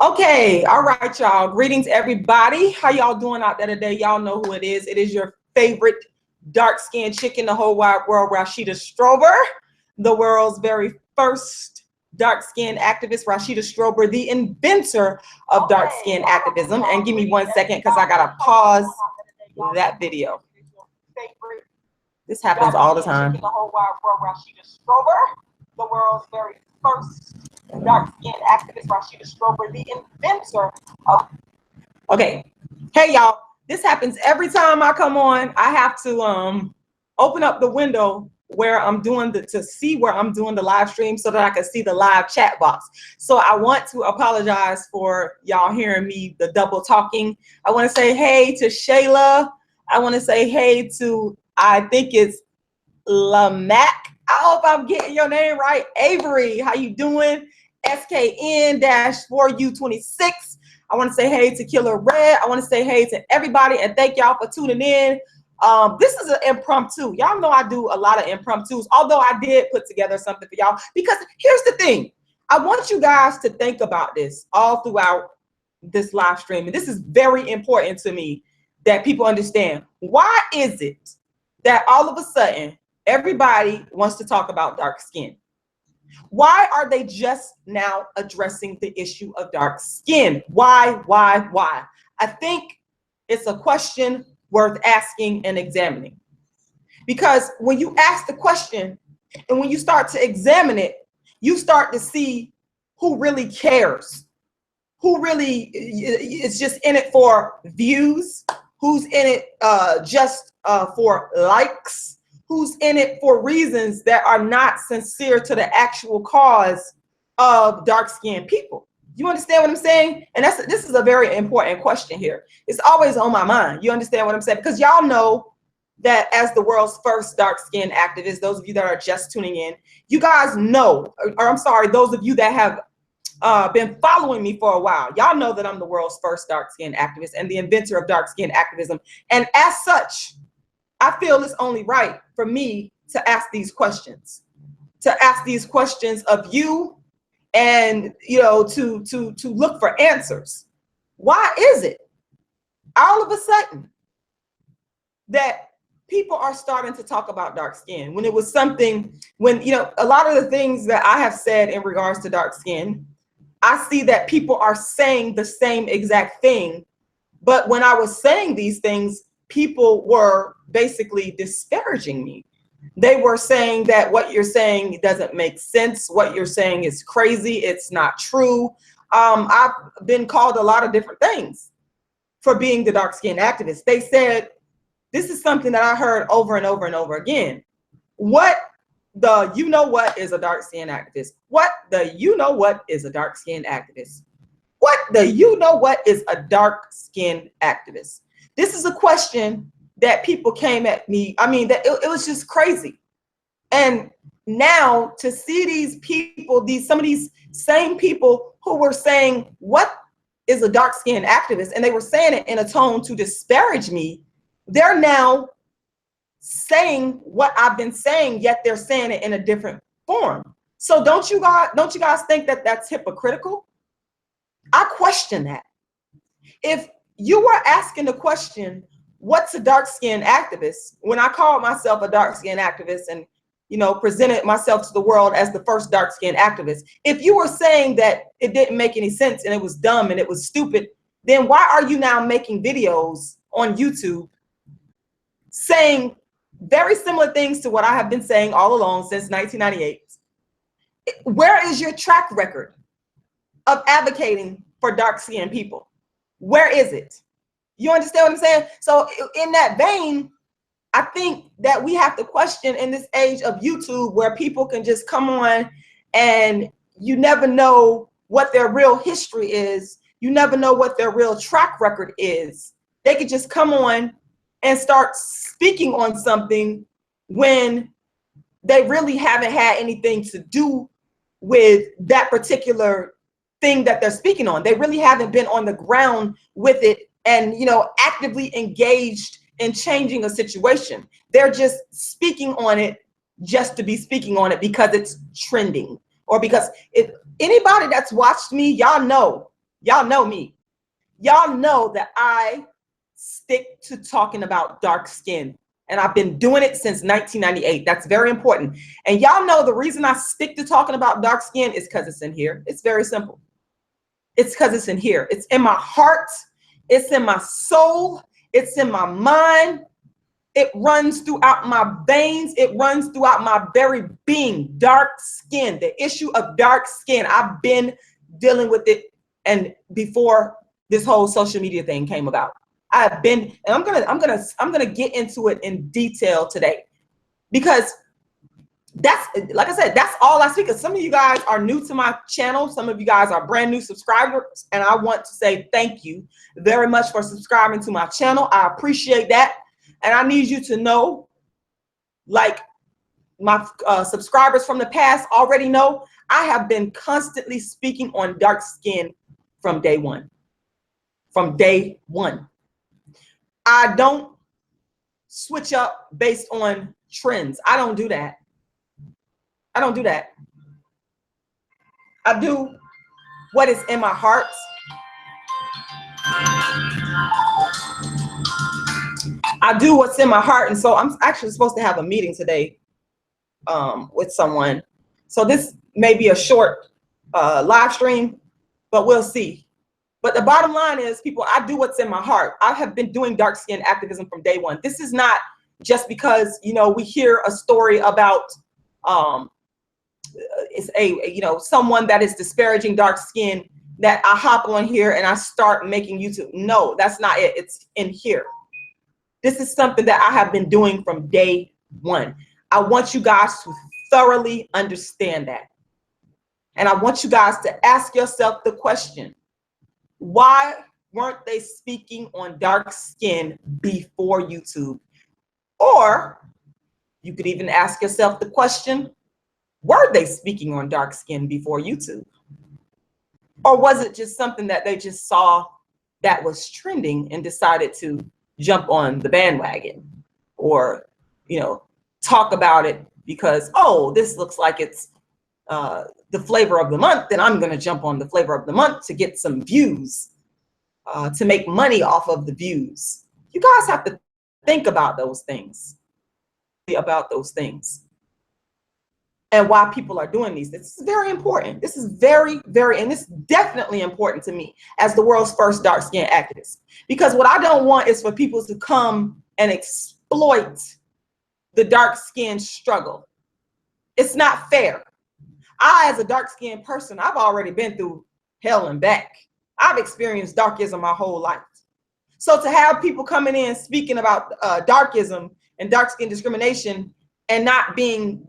Okay, all right, y'all. Greetings, everybody. How y'all doing out there today? Y'all know who it is. It is your favorite dark-skinned chick in the whole wide world, Rashida Strober, the world's very first dark-skinned activist, Rashida Strober, the inventor of dark-skinned activism. And give me 1 second because I gotta pause that video. This happens all the time. In the whole wide world, Rashida Strober, the world's very first dark-skinned activist, Rashida Strober, the inventor of... Okay, hey y'all, this happens every time I come on. I have to open up the window where I'm doing to see where I'm doing the live stream so that I can see the live chat box. So I want to apologize for y'all hearing me the double talking. I want to say hey to Shayla. I want to say hey to, I think it's Lamac. I hope I'm getting your name right. Avery, how you doing? SKN-4U26. I want to say hey to Killer Red. I want to say hey to everybody and thank y'all for tuning in. This is an impromptu. Y'all know I do a lot of impromptus, although I did put together something for y'all, because here's the thing. I want you guys to think about this all throughout this live stream. And this is very important to me that people understand. Why is it that all of a sudden everybody wants to talk about dark skin? Why are they just now addressing the issue of dark skin? Why? I think it's a question worth asking and examining. Because when you ask the question and when you start to examine it, you start to see who really cares, who really is just in it for views, who's in it just for likes, who's in it for reasons that are not sincere to the actual cause of dark-skinned people. You understand what I'm saying? And this is a very important question here. It's always on my mind. You understand what I'm saying? Because y'all know that as the world's first dark-skinned activist, those of you that are just tuning in, you guys know, or I'm sorry, those of you that have been following me for a while, y'all know that I'm the world's first dark-skinned activist and the inventor of dark-skinned activism. And as such, I feel it's only right for me to ask these questions of you, and you know, to look for answers. Why is it all of a sudden that people are starting to talk about dark skin when it was something, when, you know, a lot of the things that I have said in regards to dark skin, I see that people are saying the same exact thing, but when I was saying these things, people were basically disparaging me. They were saying that what you're saying doesn't make sense. What you're saying is crazy. It's not true. I've been called a lot of different things for being the dark-skinned activist. They said, this is something that I heard over and over and over again. What the you know what is a dark-skinned activist? What the you know what is a dark-skinned activist? What the you know what is a dark-skinned activist? This is a question that people came at me. I mean, that it was just crazy. And now to see these people, some of these same people who were saying, what is a dark-skinned activist? And they were saying it in a tone to disparage me. They're now saying what I've been saying, yet they're saying it in a different form. So don't you guys think that that's hypocritical? I question that. If you were asking the question, what's a dark-skinned activist? When I called myself a dark-skinned activist and, you know, presented myself to the world as the first dark-skinned activist, if you were saying that it didn't make any sense and it was dumb and it was stupid, then why are you now making videos on YouTube saying very similar things to what I have been saying all along since 1998? Where is your track record of advocating for dark-skinned people? Where is it? You understand what I'm saying? So in that vein, I think that we have to question in this age of YouTube where people can just come on and you never know what their real history is. You never know what their real track record is. They could just come on and start speaking on something when they really haven't had anything to do with that particular thing that they're speaking on. They really haven't been on the ground with it and, you know, actively engaged in changing a situation. They're just speaking on it just to be speaking on it because it's trending, or because if anybody that's watched me, y'all know Y'all know me. Y'all know that I stick to talking about dark skin. And I've been doing it since 1998. That's very important. And y'all know the reason I stick to talking about dark skin is because it's in here. It's very simple. It's because it's in here. It's in my heart. It's in my soul. It's in my mind. It runs throughout my veins. It runs throughout my very being. Dark skin, the issue of dark skin. I've been dealing with it, and before this whole social media thing came about, I've been, and I'm gonna get into it in detail today, because that's, like I said, that's all I speak. Because some of you guys are new to my channel, some of you guys are brand new subscribers, and I want to say thank you very much for subscribing to my channel. I appreciate that. And I need you to know, like my subscribers from the past already know, I have been constantly speaking on dark skin from day one. From day one. I don't switch up based on trends. I don't do that. I don't do that. I do what is in my heart. I do what's in my heart. And so I'm actually supposed to have a meeting today with someone. So this may be a short live stream, but we'll see. But the bottom line is, people, I do what's in my heart. I have been doing dark skin activism from day one. This is not just because, you know, we hear a story about it's a, you know, someone that is disparaging dark skin that I hop on here and I start making YouTube. No, that's not it. It's in here. This is something that I have been doing from day one. I want you guys to thoroughly understand that. And I want you guys to ask yourself the question, why weren't they speaking on dark skin before YouTube? Or you could even ask yourself the question, were they speaking on dark skin before YouTube? Or was it just something that they just saw that was trending and decided to jump on the bandwagon, or, you know, talk about it because, oh, this looks like it's the flavor of the month, then I'm going to jump on the flavor of the month to get some views, to make money off of the views. You guys have to think about those things, and why people are doing these. This is very important. This is very, very, and this is definitely important to me as the world's first dark skin activist, because what I don't want is for people to come and exploit the dark skin struggle. It's not fair. I, as a dark skinned person, I've already been through hell and back. I've experienced darkism my whole life. So to have people coming in speaking about darkism and dark skin discrimination and not doing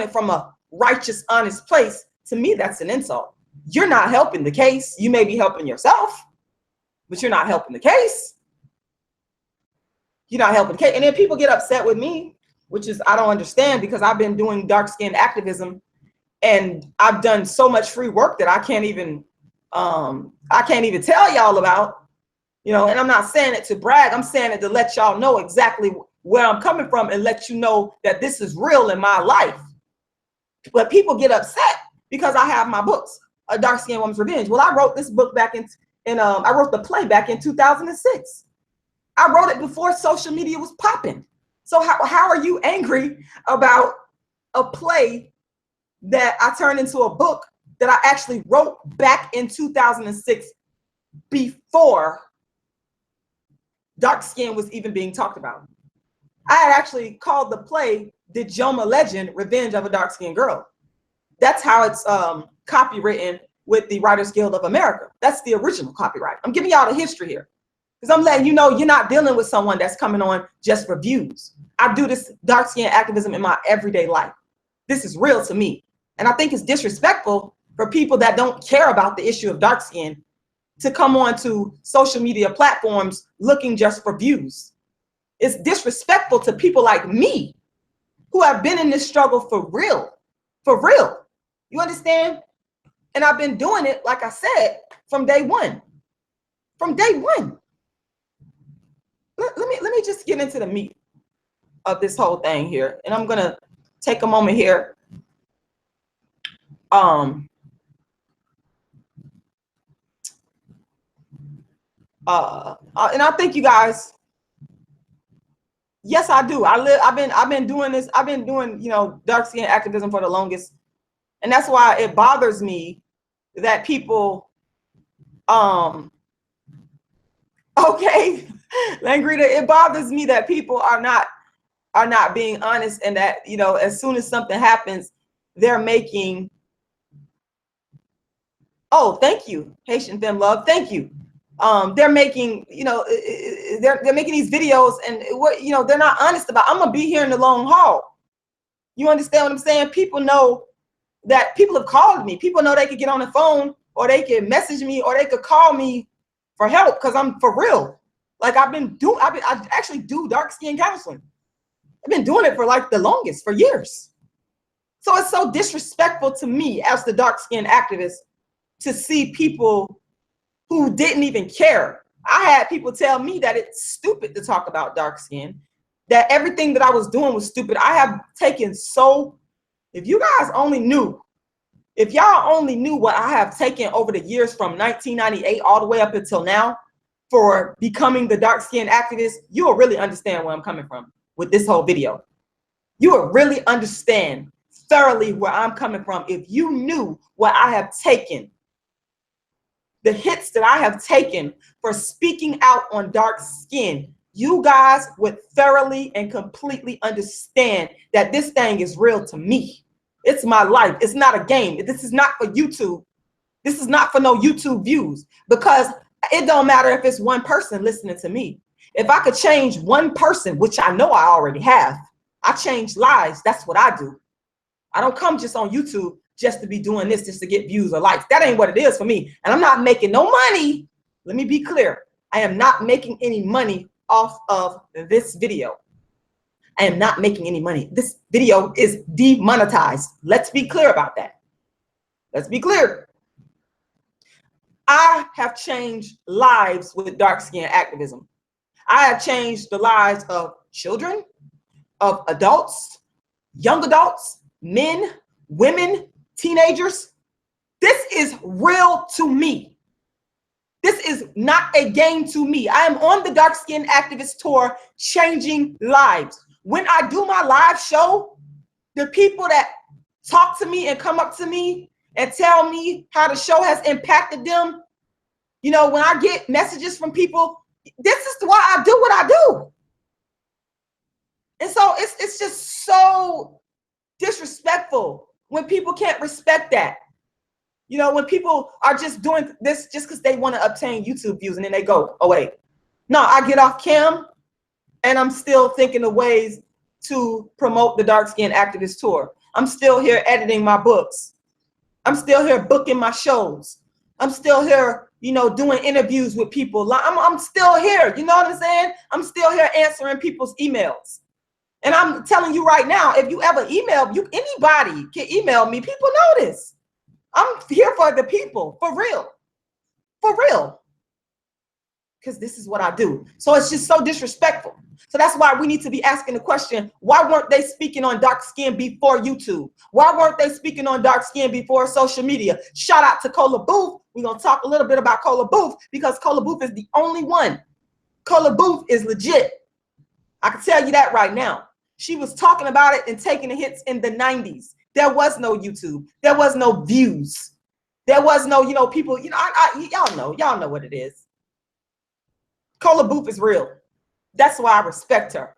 it from a righteous, honest place, to me, that's an insult. You're not helping the case. You may be helping yourself, but you're not helping the case. You're not helping the case. And then people get upset with me, which is, I don't understand, because I've been doing dark skin activism and I've done so much free work that I can't even tell y'all about, you know. And I'm not saying it to brag. I'm saying it to let y'all know exactly where I'm coming from and let you know that this is real in my life. But people get upset because I have my books, A Dark Skinned Woman's Revenge. Well, I wrote this book back in I wrote the play back in 2006. I wrote it before social media was popping. So how are you angry about a play that I turned into a book that I actually wrote back in 2006, before dark skin was even being talked about? I had actually called the play "The Joma Legend: Revenge of a Dark Skinned Girl." That's how it's copywritten with the Writers Guild of America. That's the original copyright. I'm giving y'all the history here, because I'm letting you know you're not dealing with someone that's coming on just for views. I do this dark skin activism in my everyday life. This is real to me. And I think it's disrespectful for people that don't care about the issue of dark skin to come on to social media platforms looking just for views. It's disrespectful to people like me who have been in this struggle for real, for real. You understand? And I've been doing it, like I said, from day one. From day one. Let me just get into the meat of this whole thing here. And I'm gonna take a moment here. And I think you guys, yes, I do. I've been doing this. I've been doing, you know, dark skin activism for the longest. And that's why it bothers me that people, okay, Langrita, it bothers me that people are not being honest, and that, you know, as soon as something happens, they're making, oh, thank you, Haitian Femme Love, thank you. They're making, you know, they're making these videos, and what, you know, they're not honest about. I'm gonna be here in the long haul. You understand what I'm saying? People know that, people have called me. People know they could get on the phone, or they could message me, or they could call me for help, because I'm for real. Like I actually do dark skin counseling. I've been doing it for like the longest, for years. So it's so disrespectful to me as the dark skin activist to see people who didn't even care. I had people tell me that it's stupid to talk about dark skin, that everything that I was doing was stupid. I have taken so, if you guys only knew, if y'all only knew what I have taken over the years from 1998 all the way up until now for becoming the dark skin activist, you will really understand where I'm coming from with this whole video. You will really understand thoroughly where I'm coming from if you knew what I have taken, the hits that I have taken for speaking out on dark skin. You guys would thoroughly and completely understand that this thing is real to me. It's my life. It's not a game. This is not for YouTube. This is not for no YouTube views, because it don't matter if it's one person listening to me. If I could change one person, which I know I already have, I change lives. That's what I do. I don't come just on YouTube just to be doing this, just to get views or likes. That ain't what it is for me. And I'm not making no money. Let me be clear. I am not making any money off of this video. I am not making any money. This video is demonetized. Let's be clear about that. Let's be clear. I have changed lives with dark skin activism. I have changed the lives of children, of adults, young adults, men, women, teenagers. This is real to me. This is not a game to me. I am on the Dark Skin Activist Tour, changing lives. When I do my live show, the people that talk to me and come up to me and tell me how the show has impacted them, you know, when I get messages from people, this is why I do what I do. And so it's just so disrespectful when people can't respect that. You know, when people are just doing this just because they want to obtain YouTube views, and then they go away. No, I get off cam and I'm still thinking of ways to promote the Dark Skin Activist Tour. I'm still here editing my books. I'm still here booking my shows. I'm still here, you know, doing interviews with people. I'm still here, you know what I'm saying? I'm still here answering people's emails. And I'm telling you right now, if you ever email, anybody can email me. People know this. I'm here for the people, for real, because this is what I do. So it's just so disrespectful. So that's why we need to be asking the question, why weren't they speaking on dark skin before YouTube? Why weren't they speaking on dark skin before social media? Shout out to Kola Booth. We're going to talk a little bit about Kola Booth, because Kola Booth is the only one. Kola Booth is legit. I can tell you that right now. She was talking about it and taking the hits in the 90s. There was no YouTube. There was no views. There was no, you know, people, you know, y'all know what it is. Kola Booth is real. That's why I respect her.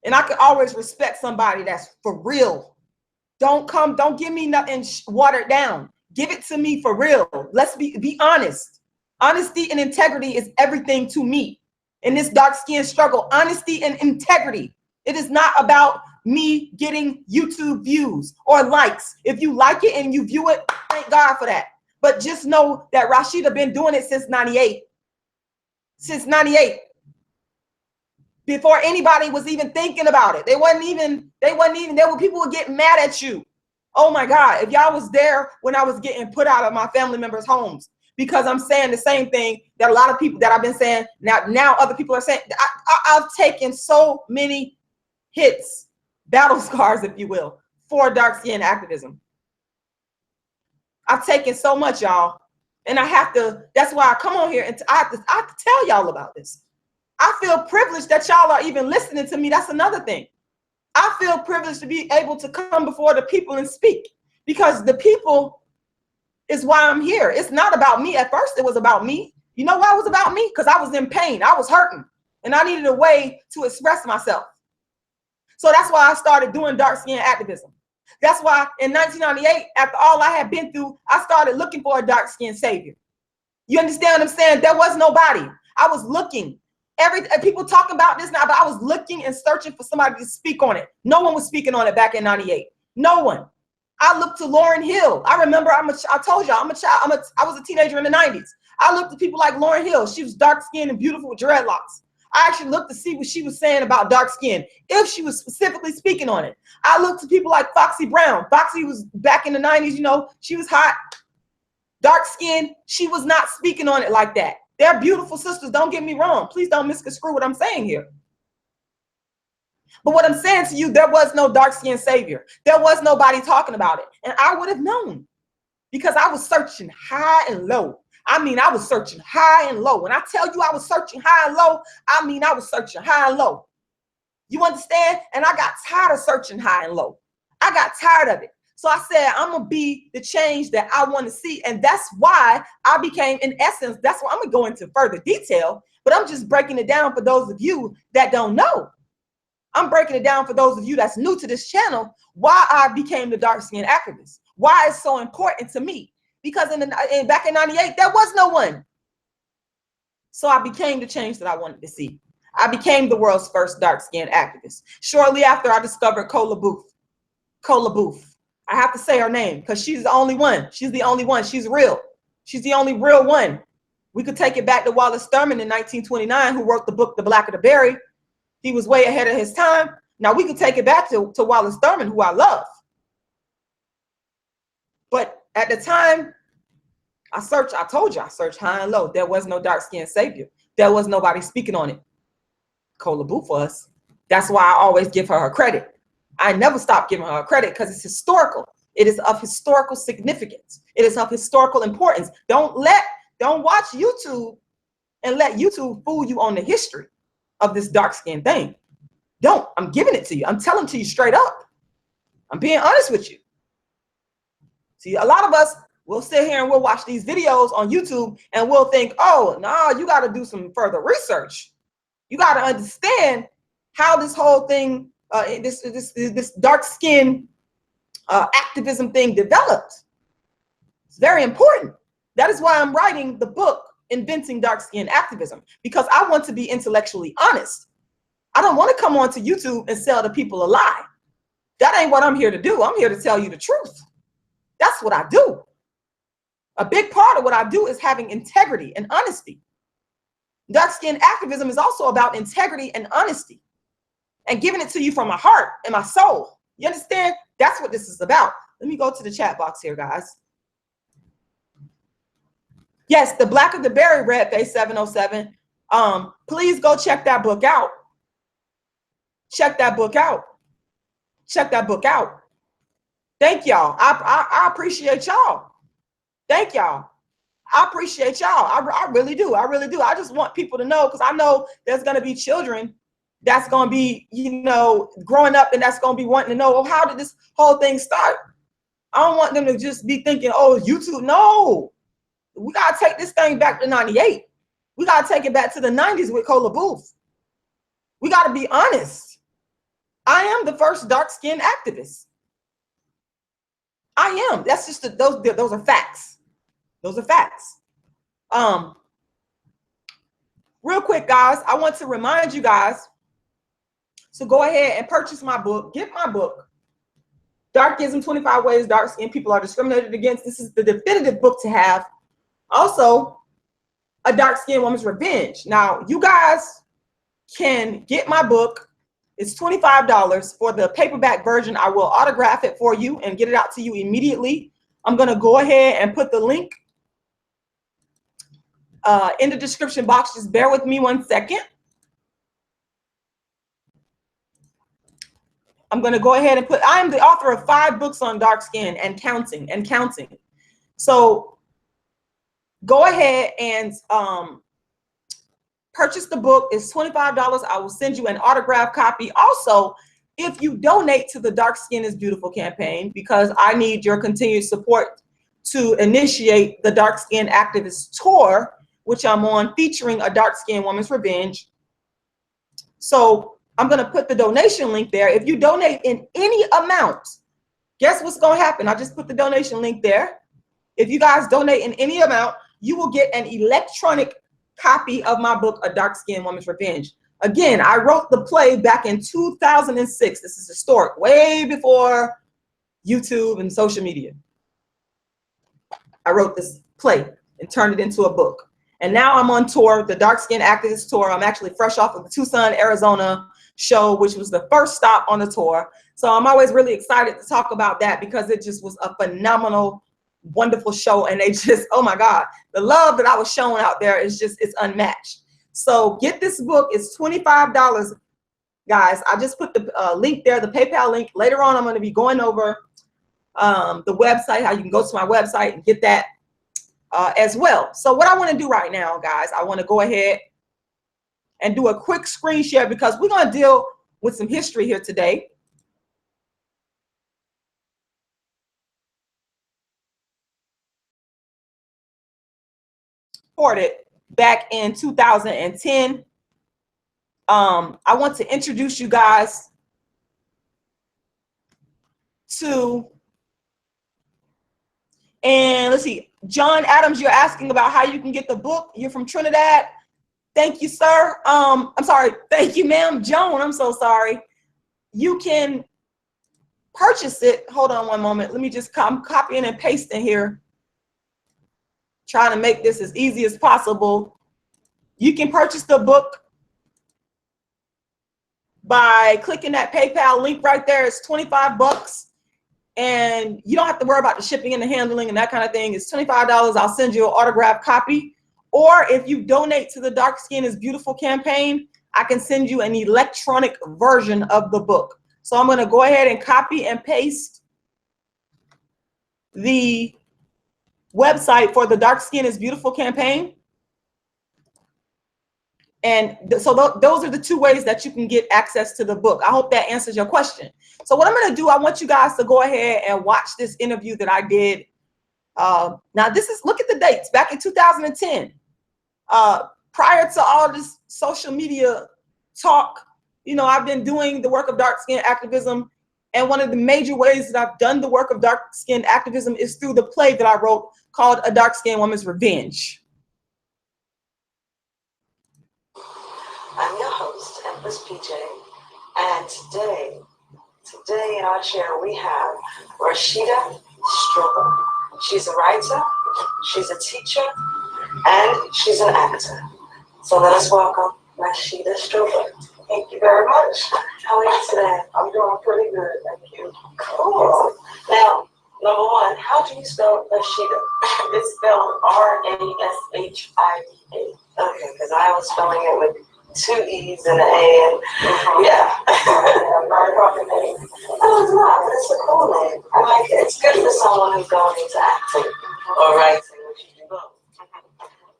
And I can always respect somebody that's for real. Don't give me nothing watered down. Give it to me for real. Let's be honest. Honesty and integrity is everything to me. In this dark skin struggle, honesty and integrity. It is not about me getting YouTube views or likes. If you like it and you view it, thank God for that. But just know that Rashida been doing it since 98. Since 98. Before anybody was even thinking about it. There were people who would get mad at you. Oh my God, if y'all was there when I was getting put out of my family members' homes, because I'm saying the same thing that a lot of people that I've been saying, now other people are saying. I've taken so many hits, battle scars, if you will, for dark skin activism. I've taken so much, y'all. And I have to, that's why I come on here and I have to tell y'all about this. I feel privileged that y'all are even listening to me. That's another thing. I feel privileged to be able to come before the people and speak, because the people is why I'm here. It's not about me. At first, it was about me. You know why it was about me? Because I was in pain. I was hurting, and I needed a way to express myself. So that's why I started doing dark skin activism. That's why in 1998, after all I had been through, I started looking for a dark skin savior. You understand what I'm saying? There was nobody. I was looking. People talking about this now, but I was looking and searching for somebody to speak on it. No one was speaking on it back in 98. No one. I looked to Lauryn Hill. I remember I told y'all I'm a child. I was a teenager in the 90s. I looked at people like Lauryn Hill. She was dark skinned and beautiful with dreadlocks. I actually looked to see what she was saying about dark skin, if she was specifically speaking on it. I looked to people like Foxy Brown. Foxy was back in the 90s, you know, she was hot, dark skin. She was not speaking on it like that. They're beautiful sisters, don't get me wrong. Please don't misconstrue what I'm saying here. But what I'm saying to you, there was no dark skin savior. There was nobody talking about it. And I would have known, because I was searching high and low. I mean, I was searching high and low. When I tell you I was searching high and low, I mean, I was searching high and low. You understand? And I got tired of searching high and low. I got tired of it. So I said, I'm going to be the change that I want to see. And that's why I became, in essence, that's why I'm going to go into further detail, but I'm just breaking it down for those of you that don't know. I'm breaking it down for those of you that's new to this channel, why I became the dark skin activist, why it's so important to me. Because back in 98, there was no one. So I became the change that I wanted to see. I became the world's first dark skin activist. Shortly after, I discovered Kola Booth. Kola Booth. I have to say her name because she's the only one. She's the only one. She's real. She's the only real one. We could take it back to Wallace Thurman in 1929, who wrote the book, The Blacker the Berry. He was way ahead of his time. Now we could take it back to Wallace Thurman, who I love. But at the time, I told you, I searched high and low. There was no dark skinned savior. There was nobody speaking on it. Kola Booth was. That's why I always give her credit. I never stop giving her credit because it's historical. It is of historical significance. It is of historical importance. Don't watch YouTube and let YouTube fool you on the history of this dark skin thing. Don't. I'm giving it to you. I'm telling it to you straight up. I'm being honest with you. See, a lot of us will sit here and we'll watch these videos on YouTube and we'll think, oh, no, you got to do some further research. You got to understand how this whole thing, this dark skin activism thing developed. It's very important. That is why I'm writing the book, Inventing Dark Skin Activism, because I want to be intellectually honest. I don't want to come onto YouTube and sell the people a lie. That ain't what I'm here to do. I'm here to tell you the truth. That's what I do. A big part of what I do is having integrity and honesty. Dark skin activism is also about integrity and honesty and giving it to you from my heart and my soul. You understand? That's what this is about. Let me go to the chat box here, guys. Yes, The Blacker the Berry, Red Face 707. Please go check that book out. Check that book out. Check that book out. Thank y'all. I appreciate y'all. Thank y'all. I appreciate y'all. I really do. I really do. I just want people to know, because I know there's going to be children that's going to be, you know, growing up and that's going to be wanting to know, well, how did this whole thing start? I don't want them to just be thinking, oh, YouTube. No, we got to take this thing back to 98. We got to take it back to the 90s with Kola Booth. We got to be honest. I am the first dark skinned activist. I am. That's just those are facts. Those are facts. Real quick, guys, I want to remind you guys to go ahead and purchase my book. Get my book, Darkism, 25 Ways Dark Skinned People Are Discriminated Against. This is the definitive book to have. Also, A Dark Skinned Woman's Revenge. Now, you guys can get my book. It's $25 for the paperback version. I will autograph it for you and get it out to you immediately. I'm going to go ahead and put the link in the description box. Just bear with me 1 second. I'm going to go ahead and put, I am the author of 5 books on dark skin and counting. So go ahead and purchase the book. It's $25. I will send you an autographed copy. Also, if you donate to the Dark Skin is Beautiful campaign, because I need your continued support to initiate the Dark Skin Activist Tour, which I'm on, featuring a dark skinned woman's revenge. So I'm going to put the donation link there. If you donate in any amount, guess what's going to happen? I just put the donation link there. If you guys donate in any amount, you will get an electronic copy of my book, A Dark Skinned Woman's Revenge. Again, I wrote the play back in 2006. This is historic, way before YouTube and social media. I wrote this play and turned it into a book. And now I'm on tour, the Dark Skin Activist Tour. I'm actually fresh off of the Tucson, Arizona show, which was the first stop on the tour. So I'm always really excited to talk about that because it just was a phenomenal, wonderful show. And they just, oh my God, the love that I was showing out there is just, it's unmatched. So get this book. It's $25, guys. I just put the link there, the PayPal link. Later on, I'm going to be going over the website, how you can go to my website and get that as well. So what I want to do right now, guys, I want to go ahead and do a quick screen share because we're going to deal with some history here today. Reported back in 2010. I want to introduce you guys to, and let's see, John Adams, you're asking about how you can get the book. You're from Trinidad. Thank you, sir. I'm sorry. Thank you, ma'am. Joan, I'm so sorry. You can purchase it. Hold on one moment. Let me just come copying and pasting here. Trying to make this as easy as possible. You can purchase the book by clicking that PayPal link right there. It's 25 bucks. And you don't have to worry about the shipping and the handling and that kind of thing. It's $25. I'll send you an autographed copy. Or if you donate to the Dark Skin is Beautiful campaign, I can send you an electronic version of the book. So I'm going to go ahead and copy and paste the website for the Dark Skin is Beautiful campaign. And so those are the two ways that you can get access to the book. I hope that answers your question. So what I'm going to do, I want you guys to go ahead and watch this interview that I did. Now this is, look at the dates, back in 2010. Prior to all this social media talk, you know, I've been doing the work of dark skin activism. And one of the major ways that I've done the work of dark skin activism is through the play that I wrote called A Dark Skinned Woman's Revenge. I'm your host, Empress PJ, and today in our chair we have Rashida Strober. She's a writer, she's a teacher, and she's an actor. So let us welcome Rashida Strober. Thank you very much. How are you today? I'm doing pretty good, thank you. Cool. Now, number one, how do you spell Rashida? It's spelled R-A-S-H-I-D-A. Okay, because I was spelling it with 2 E's and an A, and yeah. Very proper name. No, it's not. It's a cool name. I like it. It's good for someone who's going into acting or writing, which you do both.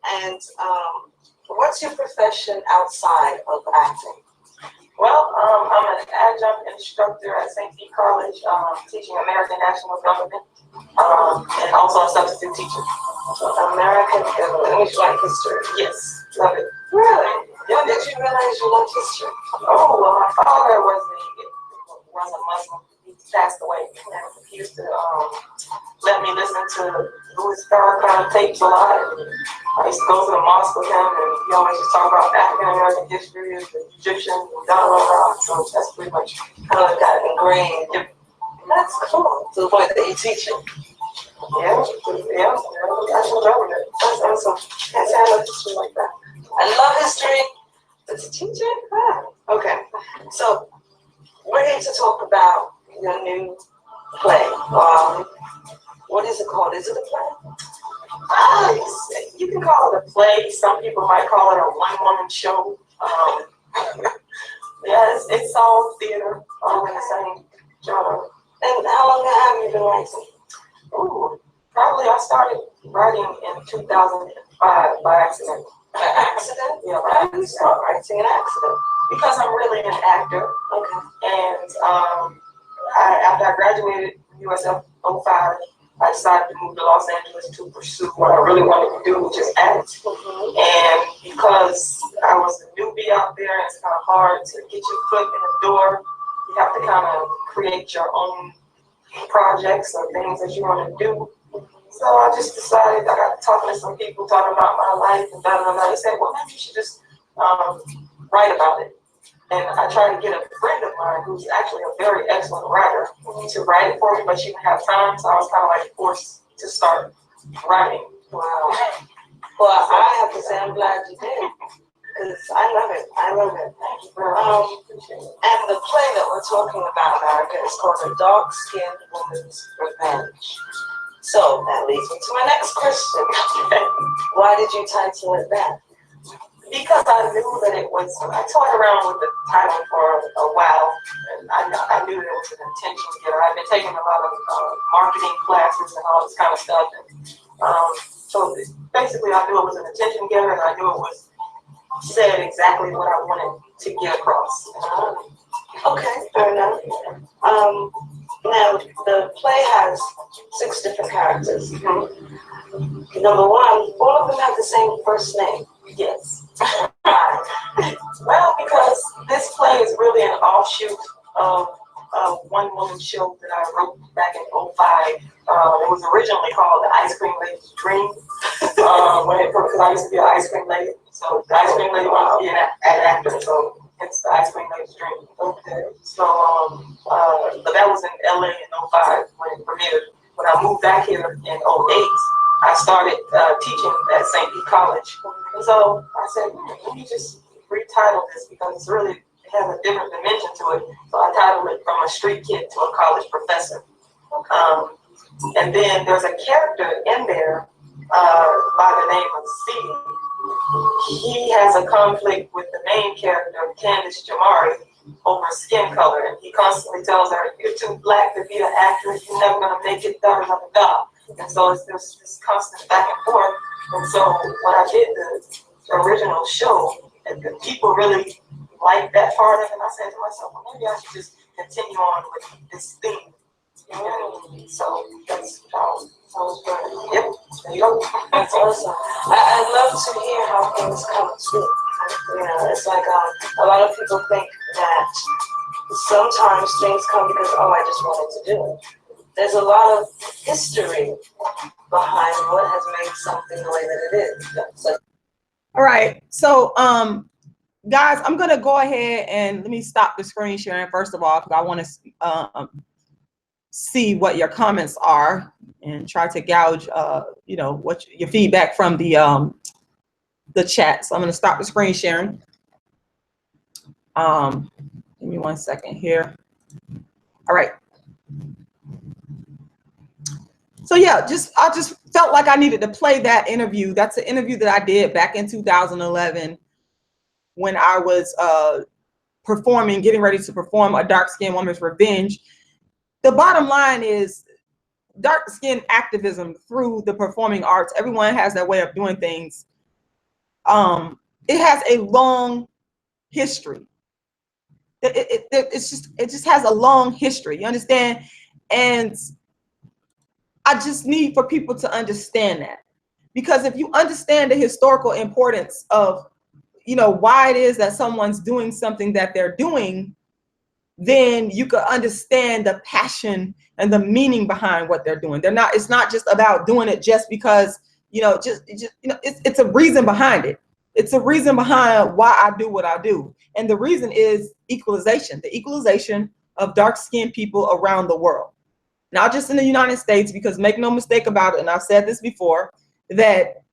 And what's your profession outside of acting? Well, I'm an adjunct instructor at St. Pete College, teaching American National Government, and also a substitute teacher. American government, which like history. Yes, love it. Really? When did you realize you loved history? Oh, well, my father was a Muslim. He passed away. And he used to let me listen to Louis Farrakhan tapes a lot. I used to go to the mosque with him, and he always used to talk about African American history, the Egyptians, and blah, blah, blah. So that's pretty much How it got ingrained. That's cool. To the point that you teach it. yeah, national government. That's awesome. That's how I love history like that. I love history. As a teacher? Okay. So we're here to talk about your new play. What is it called? Is it a play? You can call it a play. Some people might call it a one-woman show. Yeah, it's all theater, all in the same genre. And how long have you been writing? Ooh, probably I started writing in 2005 by accident. By accident? Yeah, Why did you start writing an accident? because I'm really an actor. Okay. And after I graduated from USF 05, I decided to move to Los Angeles to pursue what I really wanted to do, which is act. And because I was a newbie out there, it's kind of hard to get your foot in the door. You have to kind of create your own projects or things that you want to do. So I just decided, I got talking to some people, talking about my life, and they said, well, maybe you should just write about it. And I tried to get a friend of mine who's actually a very excellent writer to write it for me, but she didn't have time, so I was kind of like forced to start writing. Wow. Well, I have to say I'm glad you did, because I love it. I love it. Thank you very much. And the play that we're talking about, Erica, is called A Dark-Skinned Woman's Revenge. So that leads me to my next question. Why did you title it that? Because I knew that it was, I toyed around with the title for a while, and I knew that it was an intention getter. I've been taking a lot of marketing classes and all this kind of stuff. And, so basically I knew it was an attention getter, and I knew it was said exactly what I wanted to get across. Okay, fair enough. Now, the play has 6 different characters. Number 1, all of them have the same first name. Yes. Well, because this play is really an offshoot of a one-woman show that I wrote back in 05. It was originally called The Ice Cream Lady's Dream, because I used to be an ice cream lady. So the ice cream lady wanted to be an actor, so it's The Ice Cream Lady's Dream. Okay. So, but that was in LA in 05 when it premiered. When I moved back here in 08, I started teaching at St. Pete College. And so I said, let me just retitle this because it's really, it has a different dimension to it. So I titled it From a Street Kid to a College Professor. And then there's a character in there by the name of C. He has a conflict with the main character, Candace Jamari, over skin color. And he constantly tells her, you're too black to be an actress, you're never gonna make it, da da da da. And so there's this constant back and forth. And so when I did the original show, and the people really liked that part of it, and I said to myself, well, maybe I should just continue on with this theme. And so that's how it was good. Yep, there you go. That's awesome. I love to hear how things come true. You know, it's like a lot of people think that sometimes things come because, oh, I just wanted to do it. There's a lot of history behind what has made something the way that it is. So, all right, so guys, I'm gonna go ahead and let me stop the screen sharing first of all, because I want to see what your comments are and try to gauge you know, what your feedback from the chat. So I'm gonna stop the screen sharing. Give me 1 second here. All right. So yeah, I just felt like I needed to play that interview. That's an interview that I did back in 2011 when I was getting ready to perform A Dark-Skinned Woman's Revenge. The bottom line is dark-skinned activism through the performing arts. Everyone has their way of doing things. It has a long history. It just has a long history. You understand? And I just need for people to understand that, because if you understand the historical importance of, you know, why it is that someone's doing something that they're doing, then you could understand the passion and the meaning behind what they're doing. It's not just about doing it just because, you know, it's a reason behind it. It's a reason behind why I do what I do. And the reason is equalization, the equalization of dark-skinned people around the world. Not just in the United States, because make no mistake about it, and I've said this before, that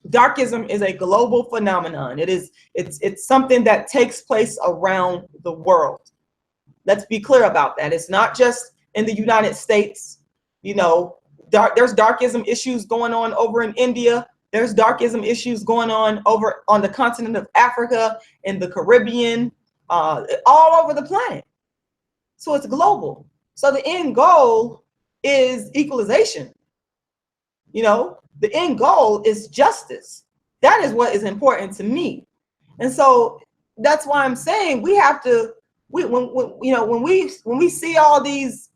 darkism is a global phenomenon. It's something that takes place around the world. Let's be clear about that. It's not just in the United States. You know, there's darkism issues going on over in India. There's darkism issues going on over on the continent of Africa, in the Caribbean, all over the planet. So it's global. So the end goal is equalization. You know, the end goal is justice. That is what is important to me. And so that's why I'm saying we have to, when we see all these,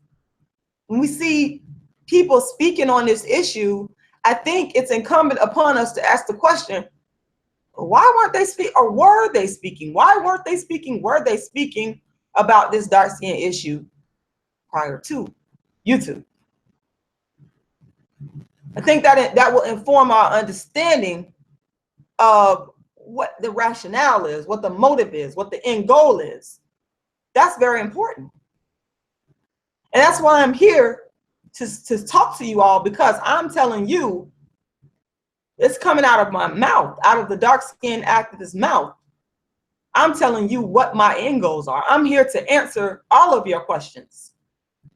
when we see people speaking on this issue, I think it's incumbent upon us to ask the question, why weren't they speaking, or were they speaking? Why weren't they speaking? Were they speaking about this dark skin issue prior to YouTube? I think that will inform our understanding of what the rationale is, what the motive is, what the end goal is. That's very important. And that's why I'm here to talk to you all, because I'm telling you, it's coming out of my mouth, out of the dark-skinned activist's mouth. I'm telling you what my end goals are. I'm here to answer all of your questions.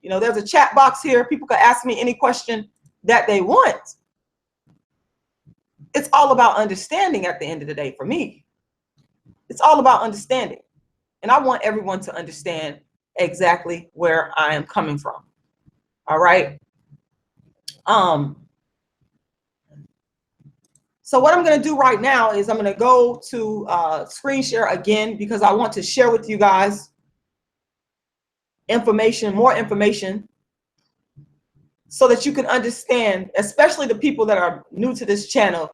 You know, there's a chat box here. People can ask me any question that they want. It's all about understanding at the end of the day for me. It's all about understanding. And I want everyone to understand exactly where I am coming from. All right. So what I'm going to do right now is I'm going to go to screen share again, because I want to share with you guys information, more information, so that you can understand, especially the people that are new to this channel,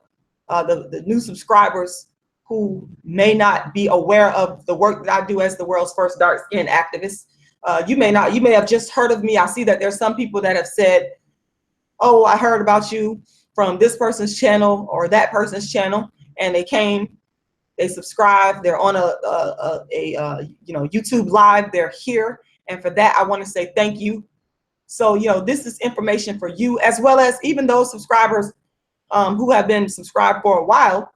the new subscribers who may not be aware of the work that I do as the world's first dark-skinned activist. You may have just heard of me. I see that there's some people that have said, oh, I heard about you from this person's channel or that person's channel, and they came, they subscribed, they're on a YouTube live, they're here, and for that I want to say thank you. So this is information for you, as well as even those subscribers who have been subscribed for a while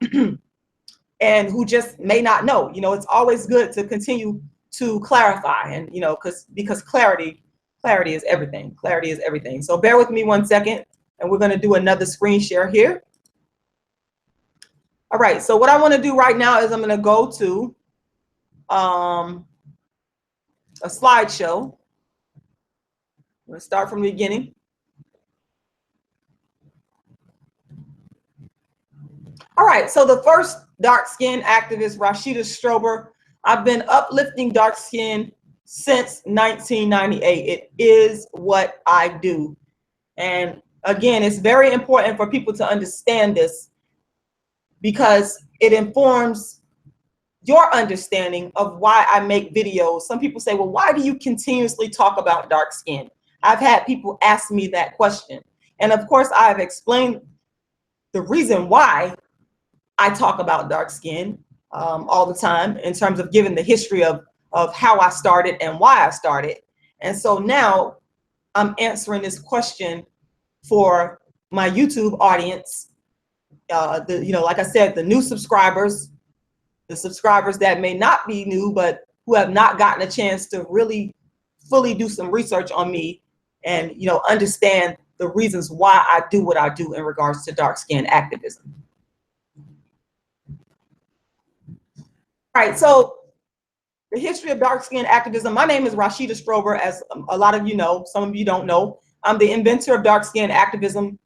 and who just may not know. It's always good to continue to clarify, and because clarity is everything. Clarity is everything. So bear with me 1 second, and we're going to do another screen share here. All right, so what I want to do right now is I'm going to go to a slideshow. I'm going to start from the beginning. All right, so the first dark-skinned activist, Rashida Strober. I've been uplifting dark skin since 1998. It is what I do. And again, it's very important for people to understand this, because it informs your understanding of why I make videos. Some people say, well, why do you continuously talk about dark skin? I've had people ask me that question. And of course, I've explained the reason why I talk about dark skin all the time, in terms of giving the history of how I started and why I started. And so now I'm answering this question for my YouTube audience. Like I said, the new subscribers, the subscribers that may not be new, but who have not gotten a chance to really fully do some research on me and, understand the reasons why I do what I do in regards to dark skin activism. All right, so the history of dark skin activism. My name is Rashida Strober, as a lot of you know. Some of you don't know. I'm the inventor of dark skin activism.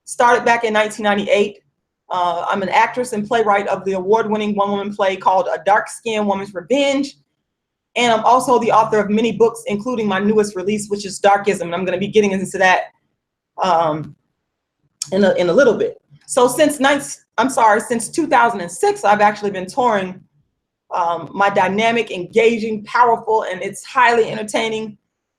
Started back in 1998. I'm an actress and playwright of the award-winning one-woman play called A Dark-Skinned Woman's Revenge. And I'm also the author of many books, including my newest release, which is DARKISM. And I'm going to be getting into that in a little bit. So since 2006, I've actually been touring my dynamic, engaging, powerful, and it's highly entertaining.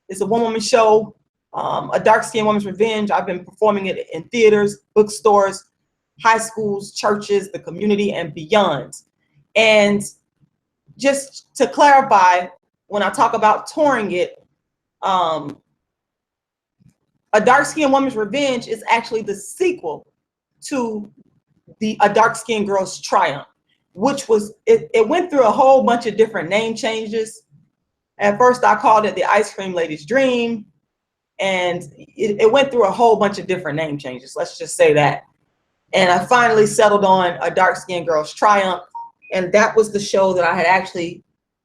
It's a one-woman show, A Dark-Skinned Woman's Revenge. I've been performing it in theaters, bookstores, high schools, churches, the community, and beyond. And just to clarify, when I talk about touring it, A Dark-Skinned Woman's Revenge is actually the sequel to A Dark-Skinned Girl's Triumph, which was, it went through a whole bunch of different name changes. At first I called it the Ice Cream Lady's Dream, and it went through a whole bunch of different name changes, let's just say that. And I finally settled on A Dark-Skinned Girl's Triumph, and that was the show that I had actually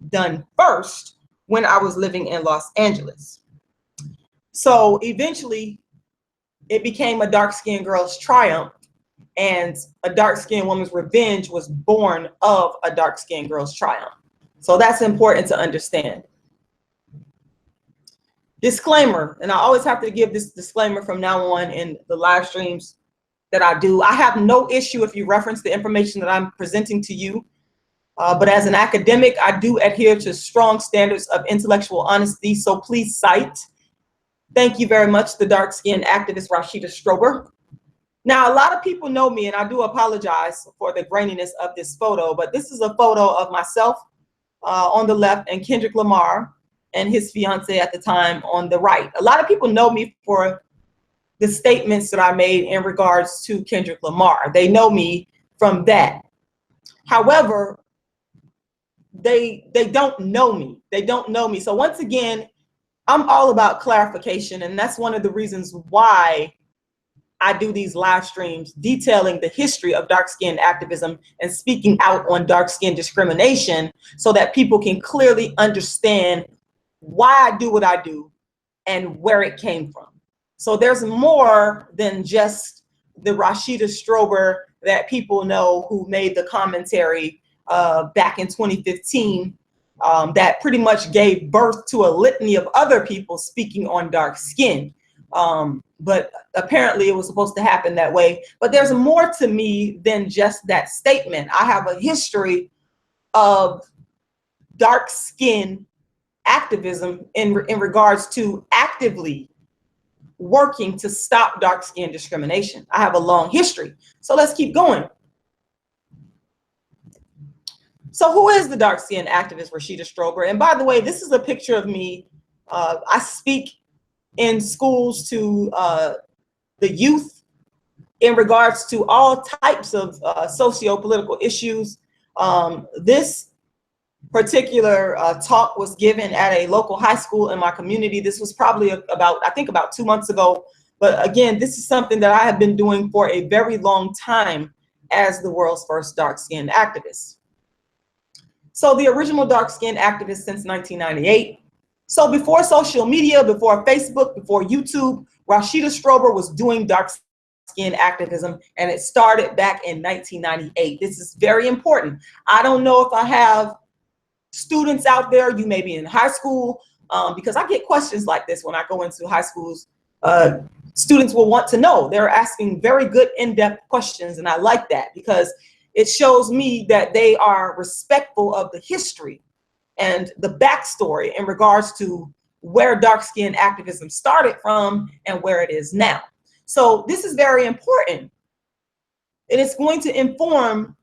done first when I was living in Los Angeles. So eventually it became a dark-skinned girl's triumph, and a dark-skinned woman's revenge was born of a dark-skinned girl's triumph. So that's important to understand. Disclaimer, and I always have to give this disclaimer from now on in the live streams that I do. I have no issue if you reference the information that I'm presenting to you, but as an academic, I do adhere to strong standards of intellectual honesty, so please cite. Thank you very much, the dark-skinned activist Rashida Strober. Now, a lot of people know me, and I do apologize for the graininess of this photo, but this is a photo of myself on the left and Kendrick Lamar and his fiance at the time on the right. A lot of people know me for the statements that I made in regards to Kendrick Lamar. They know me from that. However, they don't know me. They don't know me. So once again, I'm all about clarification, and that's one of the reasons why I do these live streams detailing the history of dark-skinned activism and speaking out on dark-skinned discrimination so that people can clearly understand why I do what I do and where it came from. So there's more than just the Rashida Strober that people know who made the commentary back in 2015 that pretty much gave birth to a litany of other people speaking on dark skin. But apparently it was supposed to happen that way. But there's more to me than just that statement. I have a history of dark skin activism in regards to actively working to stop dark skin discrimination. I have a long history. So let's keep going. So who is the dark skin activist Rashida Strober? And by the way, this is a picture of me. I speak in schools to the youth in regards to all types of socio-political issues. This particular talk was given at a local high school in my community. This was probably I think about 2 months ago. But again, this is something that I have been doing for a very long time as the world's first dark-skinned activist. So the original dark-skinned activist since 1998. So before social media, before Facebook, before YouTube, Rashida Strober was doing dark-skinned activism, and it started back in 1998. This is very important. I don't know if I have students out there, you may be in high school, because I get questions like this when I go into high schools. Students will want to know. They're asking very good in-depth questions, and I like that because it shows me that they are respectful of the history and the backstory in regards to where dark-skinned activism started from and where it is now. So this is very important. And it's going to inform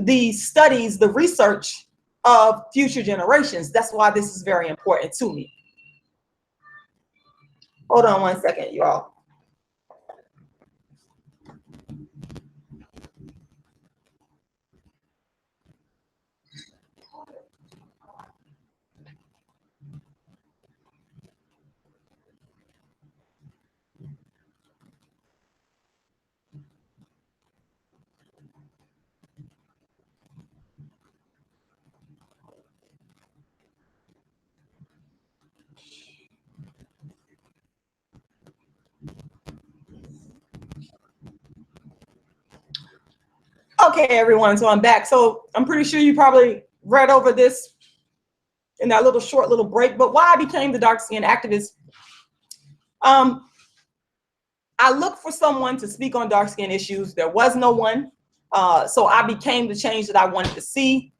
the studies, the research of future generations. That's why this is very important to me. Hold on one second, y'all. Okay, everyone, so I'm back. So I'm pretty sure you probably read over this in that short little break, but why I became the dark-skinned activist. I looked for someone to speak on dark skin issues. There was no one. So I became the change that I wanted to see.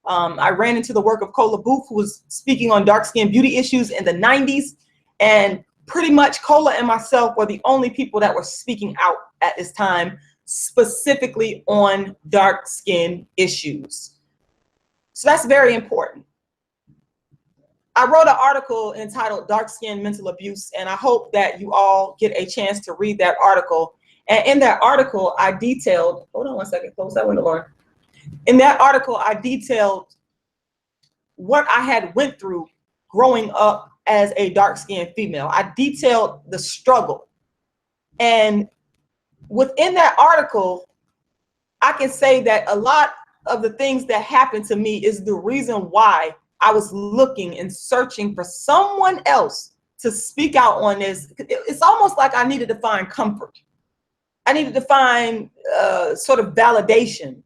I ran into the work of Kola, who was speaking on dark skin beauty issues in the 90s. And pretty much Kola and myself were the only people that were speaking out at this time, specifically on dark skin issues. So that's very important. I wrote an article entitled Dark Skin Mental Abuse, and I hope that you all get a chance to read that article. And in that article, I detailed, hold on one second, close that window, Lauren. In that article, I detailed what I had went through growing up as a dark-skinned female. I detailed the struggle. And within that article, I can say that a lot of the things that happened to me is the reason why I was looking and searching for someone else to speak out on this, it's almost like I needed to find comfort. I needed to find sort of validation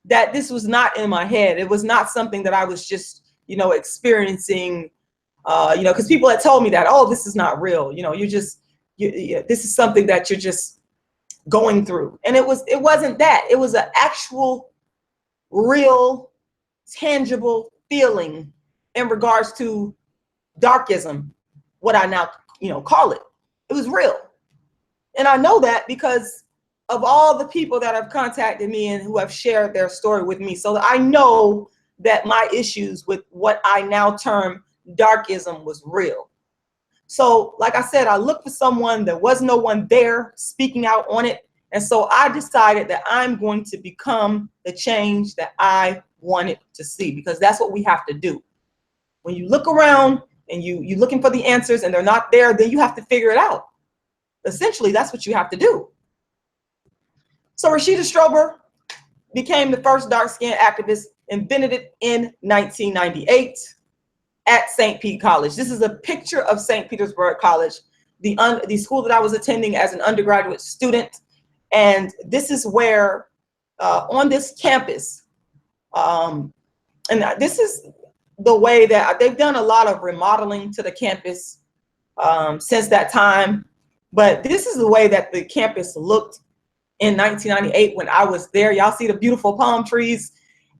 that this was not in my head. It was not something that I was just, you know, experiencing, you know, because people had told me that, oh, this is not real. You know, you're just, this is something that you're just going through. And it wasn't that. It was an actual, real, tangible feeling in regards to darkism, what I now, you know, call it. It was real. And I know that because of all the people that have contacted me and who have shared their story with me. So I know that my issues with what I now term darkism was real. So like I said, I looked for someone, there was no one there speaking out on it. And so I decided that I'm going to become the change that I wanted to see, because that's what we have to do. When you look around and you're looking for the answers and they're not there, then you have to figure it out. Essentially, that's what you have to do. So Rashida Strober became the first dark-skinned activist, invented it in 1998 at St. Pete College. This is a picture of St. Petersburg College, the school that I was attending as an undergraduate student. And this is where, on this campus, and this is the way that they've done a lot of remodeling to the campus since that time. But this is the way that the campus looked in 1998 when I was there. Y'all see the beautiful palm trees.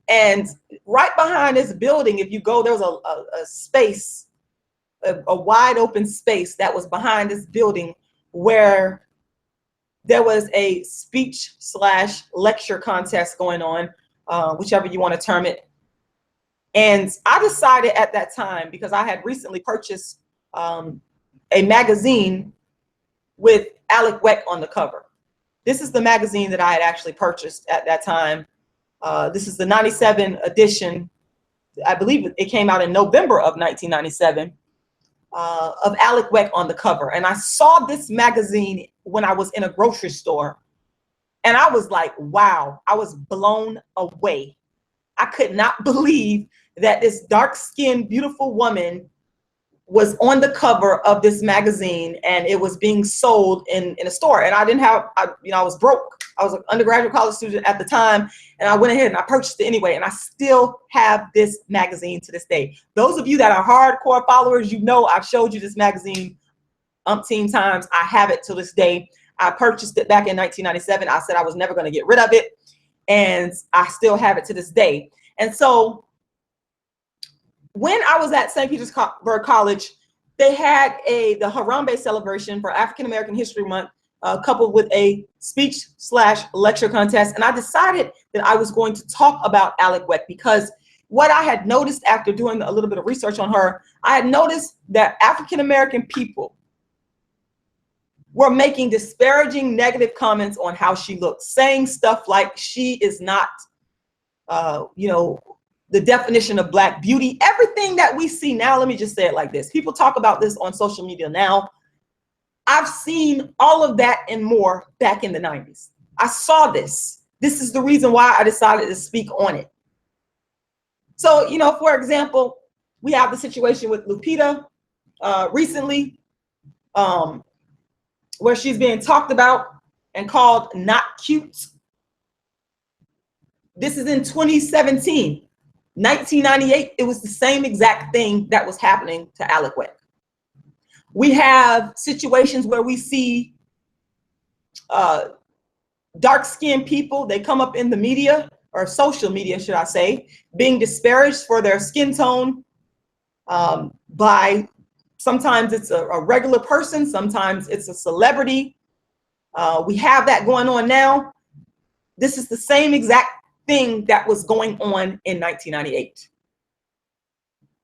And right behind this building, if you go, there was a space, a wide open space that was behind this building where there was a speech/lecture contest going on, whichever you want to term it. And I decided at that time, because I had recently purchased a magazine with Alec Wek on the cover. This is the magazine that I had actually purchased at that time. This is the 97 edition. I believe it came out in November of 1997, of Alec Wek on the cover. And I saw this magazine when I was in a grocery store. And I was like, wow, I was blown away. I could not believe that this dark-skinned, beautiful woman was on the cover of this magazine, and it was being sold in a store. And I didn't have, you know, I was broke. I was an undergraduate college student at the time, and I went ahead and I purchased it anyway. And I still have this magazine to this day. Those of you that are hardcore followers, you know I've showed you this magazine umpteen times. I have it to this day. I purchased it back in 1997. I said I was never going to get rid of it, and I still have it to this day. And so when I was at St. Petersburg College, they had the Harambe celebration for African American History Month, coupled with a speech/lecture contest. And I decided that I was going to talk about Alec Wek, because what I had noticed after doing a little bit of research on her, I had noticed that African American people were making disparaging, negative comments on how she looked, saying stuff like she is not, you know, the definition of Black beauty. Everything that we see now, let me just say it like this. People talk about this on social media now. I've seen all of that and more back in the 90s. I saw this. This is the reason why I decided to speak on it. So, you know, for example, we have the situation with Lupita recently, where she's being talked about and called not cute. This is in 2017. 1998, it was the same exact thing that was happening to Alec Wek. We have situations where we see dark-skinned people, they come up in the media, or social media, should I say, being disparaged for their skin tone by, sometimes it's a regular person, sometimes it's a celebrity. We have that going on now. This is the same exact thing that was going on in 1998.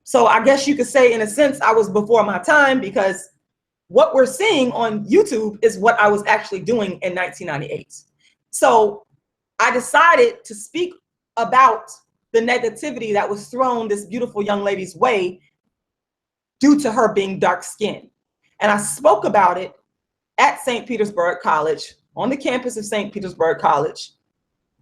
So I guess you could say, in a sense, I was before my time, because what we're seeing on YouTube is what I was actually doing in 1998. So I decided to speak about the negativity that was thrown this beautiful young lady's way due to her being dark-skinned. And I spoke about it at St. Petersburg College, on the campus of St. Petersburg College.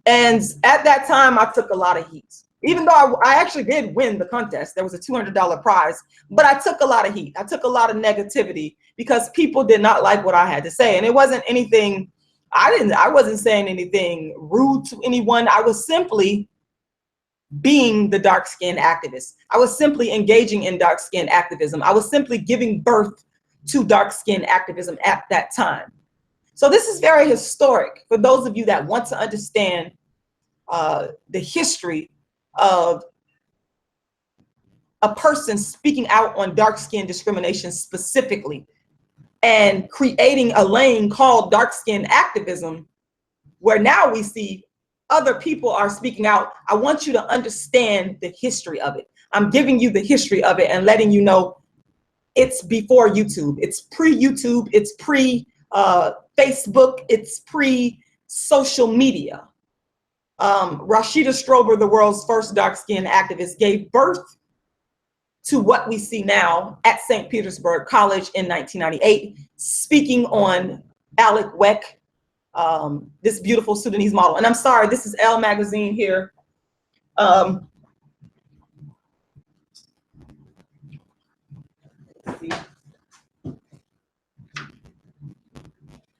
And at that time, I took a lot of heat, even though I actually did win the contest. There was a $200 prize, but I took a lot of heat. I took a lot of negativity because people did not like what I had to say. And it wasn't anything, I wasn't saying anything rude to anyone. I was simply being the dark-skinned activist. I was simply engaging in dark-skinned activism. I was simply giving birth to dark-skinned activism at that time. So this is very historic for those of you that want to understand the history of a person speaking out on dark-skinned discrimination specifically and creating a lane called dark-skinned activism, where now we see other people are speaking out. I want you to understand the history of it. I'm giving you the history of it and letting you know it's before YouTube. It's pre-YouTube. It's pre-Facebook. It's pre-social media. Rashida Strober, the world's first dark-skinned activist, gave birth to what we see now at St. Petersburg College in 1998, speaking on Alec Wek, this beautiful Sudanese model. And I'm sorry, this is Elle magazine here. Let's see.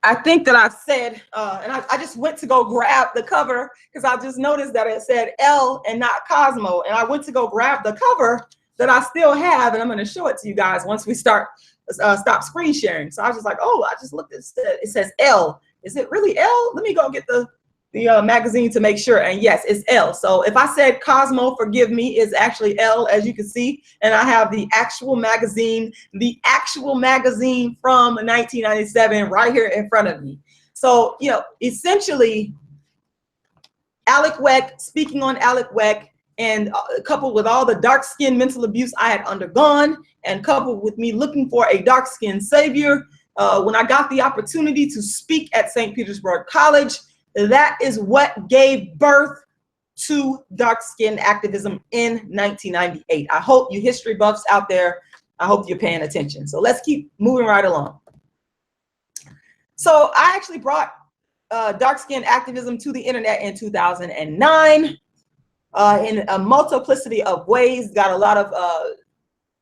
I think that I said, and I just went to go grab the cover because I just noticed that it said Elle and not Cosmo. And I went to go grab the cover that I still have, and I'm going to show it to you guys once we stop screen sharing. So I was just like, oh, I just looked at it. It says Elle. Is it really Elle? Let me go get the magazine to make sure. And yes, it's Elle. So if I said Cosmo, forgive me, it's actually Elle, as you can see. And I have the actual magazine from 1997 right here in front of me. So, you know, essentially, Alec Wek, speaking on Alec Wek, and coupled with all the dark-skinned mental abuse I had undergone, and coupled with me looking for a dark-skinned savior, when I got the opportunity to speak at St. Petersburg College, that is what gave birth to dark-skinned activism in 1998. I hope you history buffs out there, I hope you're paying attention. So let's keep moving right along. So I actually brought dark-skinned activism to the internet in 2009 in a multiplicity of ways. Got a lot of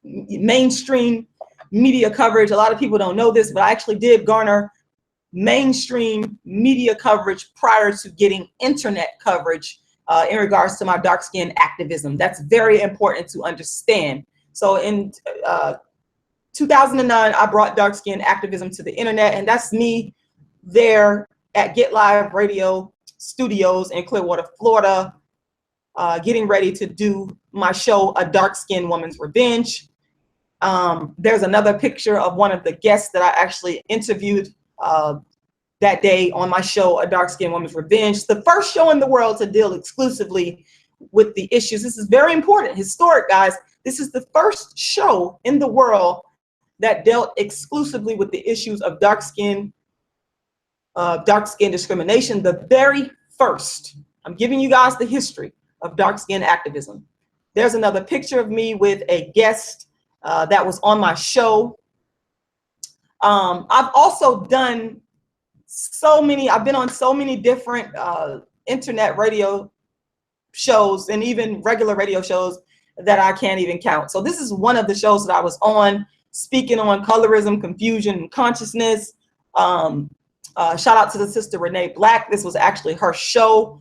mainstream media coverage. A lot of people don't know this, but I actually did garner mainstream media coverage prior to getting internet coverage in regards to my dark-skinned activism. That's very important to understand. So in 2009, I brought dark-skinned activism to the internet, and that's me there at Get Live Radio Studios in Clearwater, Florida, getting ready to do my show, A Dark-Skinned Woman's Revenge. There's another picture of one of the guests that I actually interviewed that day on my show, A Dark-Skinned Woman's Revenge, the first show in the world to deal exclusively with the issues. This is very important, historic, guys. This is the first show in the world that dealt exclusively with the issues of dark-skinned discrimination. The very first. I'm giving you guys the history of dark-skinned activism. There's another picture of me with a guest that was on my show. I've also done I've been on so many different internet radio shows and even regular radio shows that I can't even count. So this is one of the shows that I was on, speaking on colorism, confusion, and consciousness. Shout out to the sister Renee Black. This was actually her show.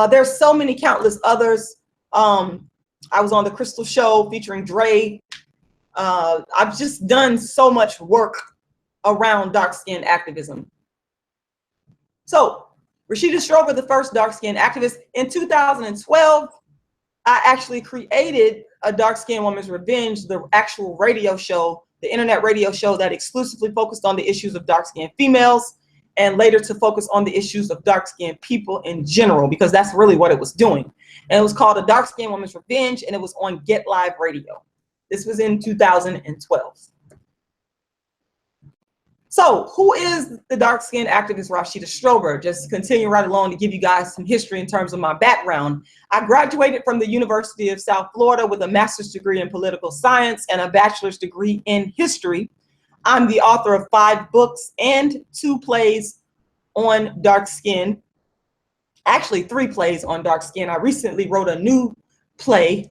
There's so many countless others. I was on the Crystal Show featuring Dre. I've just done so much work around dark-skinned activism. So Rashida Strober, the first dark-skinned activist. In 2012, I actually created A Dark-Skinned Woman's Revenge, the actual radio show, the internet radio show that exclusively focused on the issues of dark-skinned females, and later to focus on the issues of dark-skinned people in general, because that's really what it was doing. And it was called A Dark-Skinned Woman's Revenge, and it was on Get Live Radio. This was in 2012. So who is the dark-skinned activist Rashida Strober? Just continue right along to give you guys some history in terms of my background. I graduated from the University of South Florida with a master's degree in political science and a bachelor's degree in history. I'm the author of 5 books and 2 plays on dark skin. Actually 3 plays on dark skin. I recently wrote a new play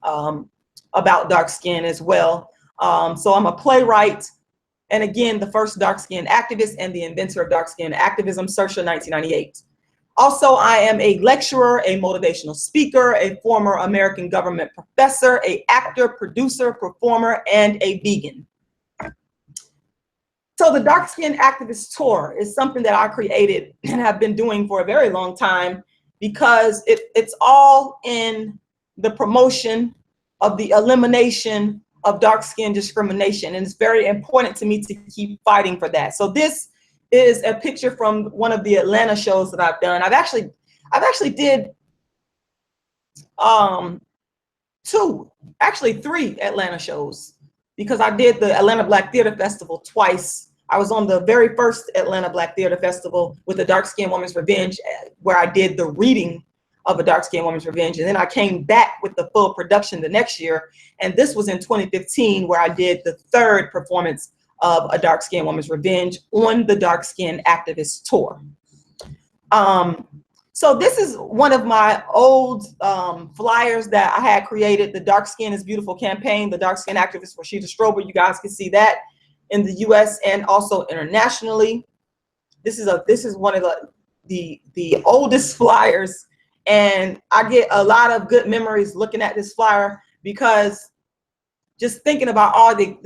about dark skin as well. So I'm a playwright, and again, the first dark skin activist and the inventor of dark skin activism, circa 1998. Also, I am a lecturer, a motivational speaker, a former American government professor, an actor, producer, performer, and a vegan. So the Dark Skin Activist Tour is something that I created and have been doing for a very long time, because it's all in the promotion of the elimination of dark skin discrimination. And it's very important to me to keep fighting for that. So this is a picture from one of the Atlanta shows that I've done. I've actually did three Atlanta shows, because I did the Atlanta Black Theater Festival twice. I was on the very first Atlanta Black Theater Festival with the Dark Skinned Woman's Revenge, where I did the reading of A Dark Skinned Woman's Revenge. And then I came back with the full production the next year. And this was in 2015, where I did the third performance of A Dark Skinned Woman's Revenge on the Dark Skin Activist Tour. So this is one of my old flyers that I had created, the Dark Skin is Beautiful campaign, the dark skin activist Rashida Strober. You guys can see that in the US and also internationally. This is one of the oldest flyers, and I get a lot of good memories looking at this flyer, because just thinking about all the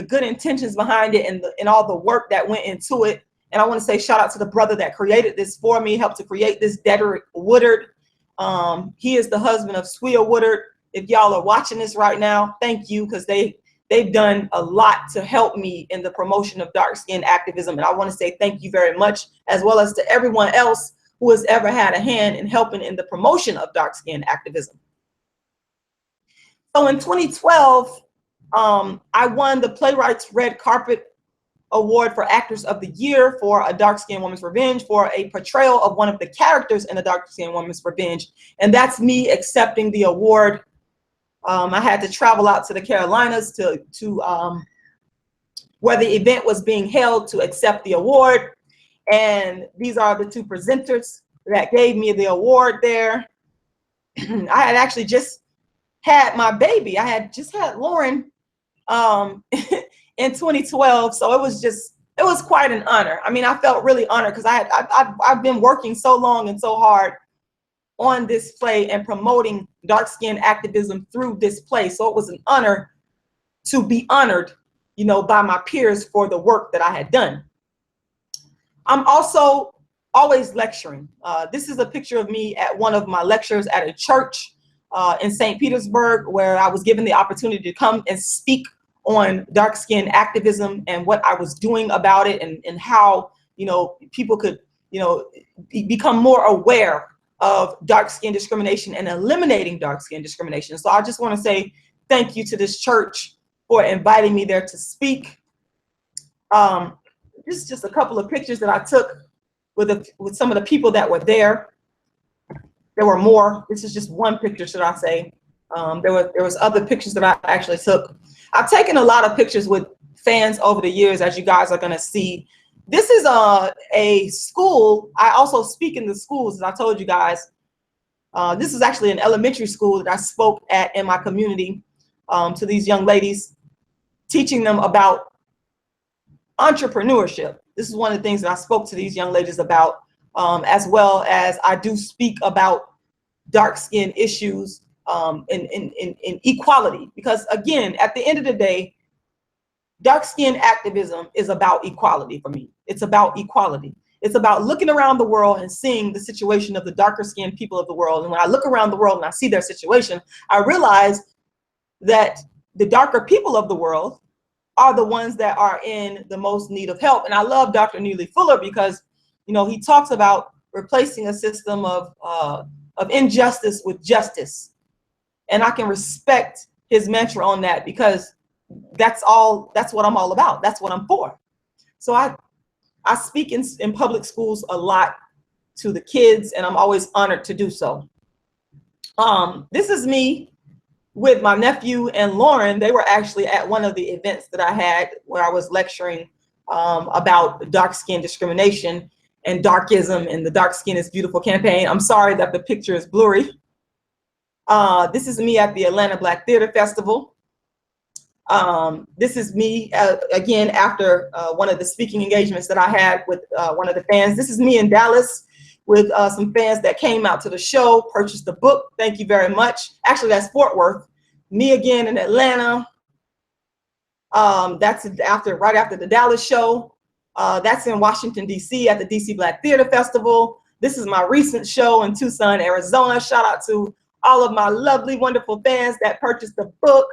good intentions behind it and all the work that went into it. And I want to say shout out to the brother that created this for me, helped to create this, Dedrick Woodard. He is the husband of Swea Woodard. If y'all are watching this right now, thank you, because they've done a lot to help me in the promotion of dark skin activism. And I want to say thank you very much, as well as to everyone else who has ever had a hand in helping in the promotion of dark skin activism. So in 2012, I won the Playwrights Red Carpet Award for Actors of the Year for A Dark Skinned Woman's Revenge, for a portrayal of one of the characters in A Dark Skinned Woman's Revenge. And that's me accepting the award. I had to travel out to the Carolinas to where the event was being held to accept the award. And these are the two presenters that gave me the award there. I had actually just had my baby. I had just had Lauren in 2012. So it was quite an honor. I mean, I felt really honored, because I've been working so long and so hard on this play and promoting dark skin activism through this play. So it was an honor to be honored, you know, by my peers for the work that I had done. I'm also always lecturing. This is a picture of me at one of my lectures at a church in St. Petersburg, where I was given the opportunity to come and speak on dark skin activism and what I was doing about it, and how, you know, people could, you know, become more aware of dark skin discrimination and eliminating dark skin discrimination. So I just want to say thank you to this church for inviting me there to speak. This is just a couple of pictures that I took with some of the people that were there. There were more. This is just one picture, should I say. There was other pictures that I actually took. I've taken a lot of pictures with fans over the years, as you guys are gonna see. This is a school. I also speak in the schools, as I told you guys. This is actually an elementary school that I spoke at in my community to these young ladies, teaching them about entrepreneurship. This is one of the things that I spoke to these young ladies about, as well as I do speak about dark skin issues in equality. Because again, at the end of the day, dark skin activism is about equality for me. It's about equality. It's about looking around the world and seeing the situation of the darker skinned people of the world. And when I look around the world and I see their situation, I realize that the darker people of the world are the ones that are in the most need of help. And I love Dr. Neely Fuller, because, you know, he talks about replacing a system of injustice with justice. And I can respect his mantra on that, because that's what I'm all about. That's what I'm for. So I speak in public schools a lot to the kids, and I'm always honored to do so. This is me with my nephew and Lauren. They were actually at one of the events that I had where I was lecturing about dark skin discrimination and darkism and the Dark Skin is Beautiful campaign. I'm sorry that the picture is blurry. This is me at the Atlanta Black Theater Festival. This is me, again, after one of the speaking engagements that I had with one of the fans. This is me in Dallas with some fans that came out to the show, purchased the book. Thank you very much. Actually, that's Fort Worth. Me again in Atlanta. That's right after the Dallas show. That's in Washington, D.C. at the D.C. Black Theater Festival. This is my recent show in Tucson, Arizona. Shout out to all of my lovely, wonderful fans that purchased the book.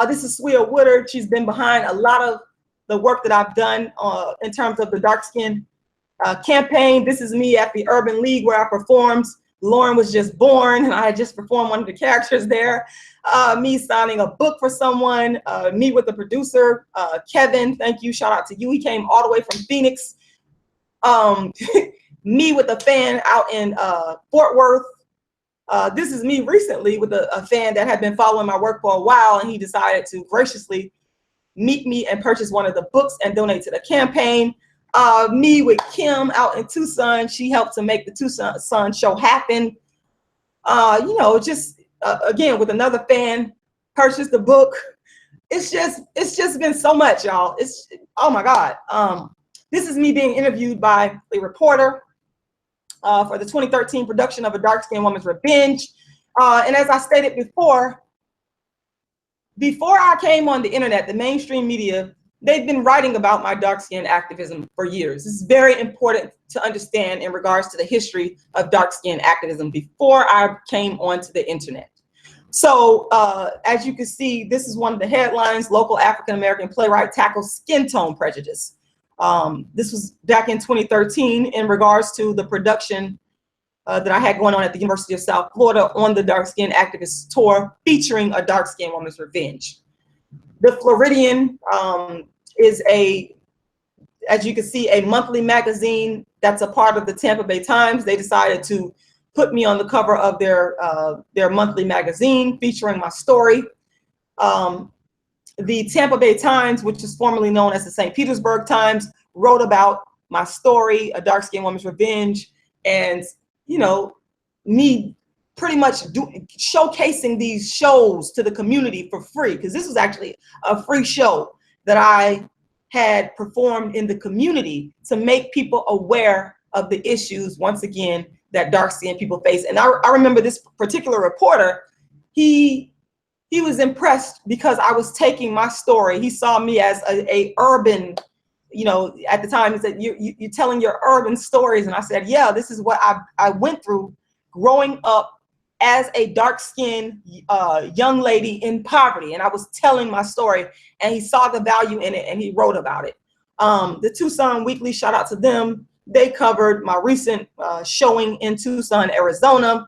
This is Swea Woodard. She's been behind a lot of the work that I've done in terms of the dark skin campaign. This is me at the Urban League where I performed. Lauren was just born and I had just performed one of the characters there. Me signing a book for someone, me with the producer, Kevin, thank you, shout out to you. He came all the way from Phoenix. Me with a fan out in Fort Worth. This is me recently with a fan that had been following my work for a while, and he decided to graciously meet me and purchase one of the books and donate to the campaign. Me with Kim out in Tucson. She helped to make the Tucson show happen. You know, just again with another fan, purchased the book. It's just been so much, y'all. It's, oh my God. This is me being interviewed by a reporter for the 2013 production of A Dark-Skinned Woman's Revenge. And as I stated before I came on the internet, the mainstream media, they've been writing about my dark-skinned activism for years. This is very important to understand in regards to the history of dark-skinned activism before I came onto the internet. So as you can see, this is one of the headlines: local African-American playwright tackles skin tone prejudice. This was back in 2013 in regards to the production that I had going on at the University of South Florida on the Dark Skin Activist Tour, featuring A Dark-Skinned Woman's Revenge. The Floridian is as you can see, a monthly magazine that's a part of the Tampa Bay Times. They decided to put me on the cover of their monthly magazine featuring my story. The Tampa Bay Times, which is formerly known as the St. Petersburg Times, wrote about my story, A Dark-Skinned Woman's Revenge, and, you know, me pretty much showcasing these shows to the community for free, because this was actually a free show that I had performed in the community to make people aware of the issues, once again, that dark-skinned people face. And I remember this particular reporter, he was impressed because I was taking my story. He saw me as a urban, you know, at the time he said, you're telling your urban stories. And I said, yeah, this is what I went through growing up as a dark-skinned young lady in poverty. And I was telling my story, and he saw the value in it and he wrote about it. The Tucson Weekly, shout out to them. They covered my recent showing in Tucson, Arizona.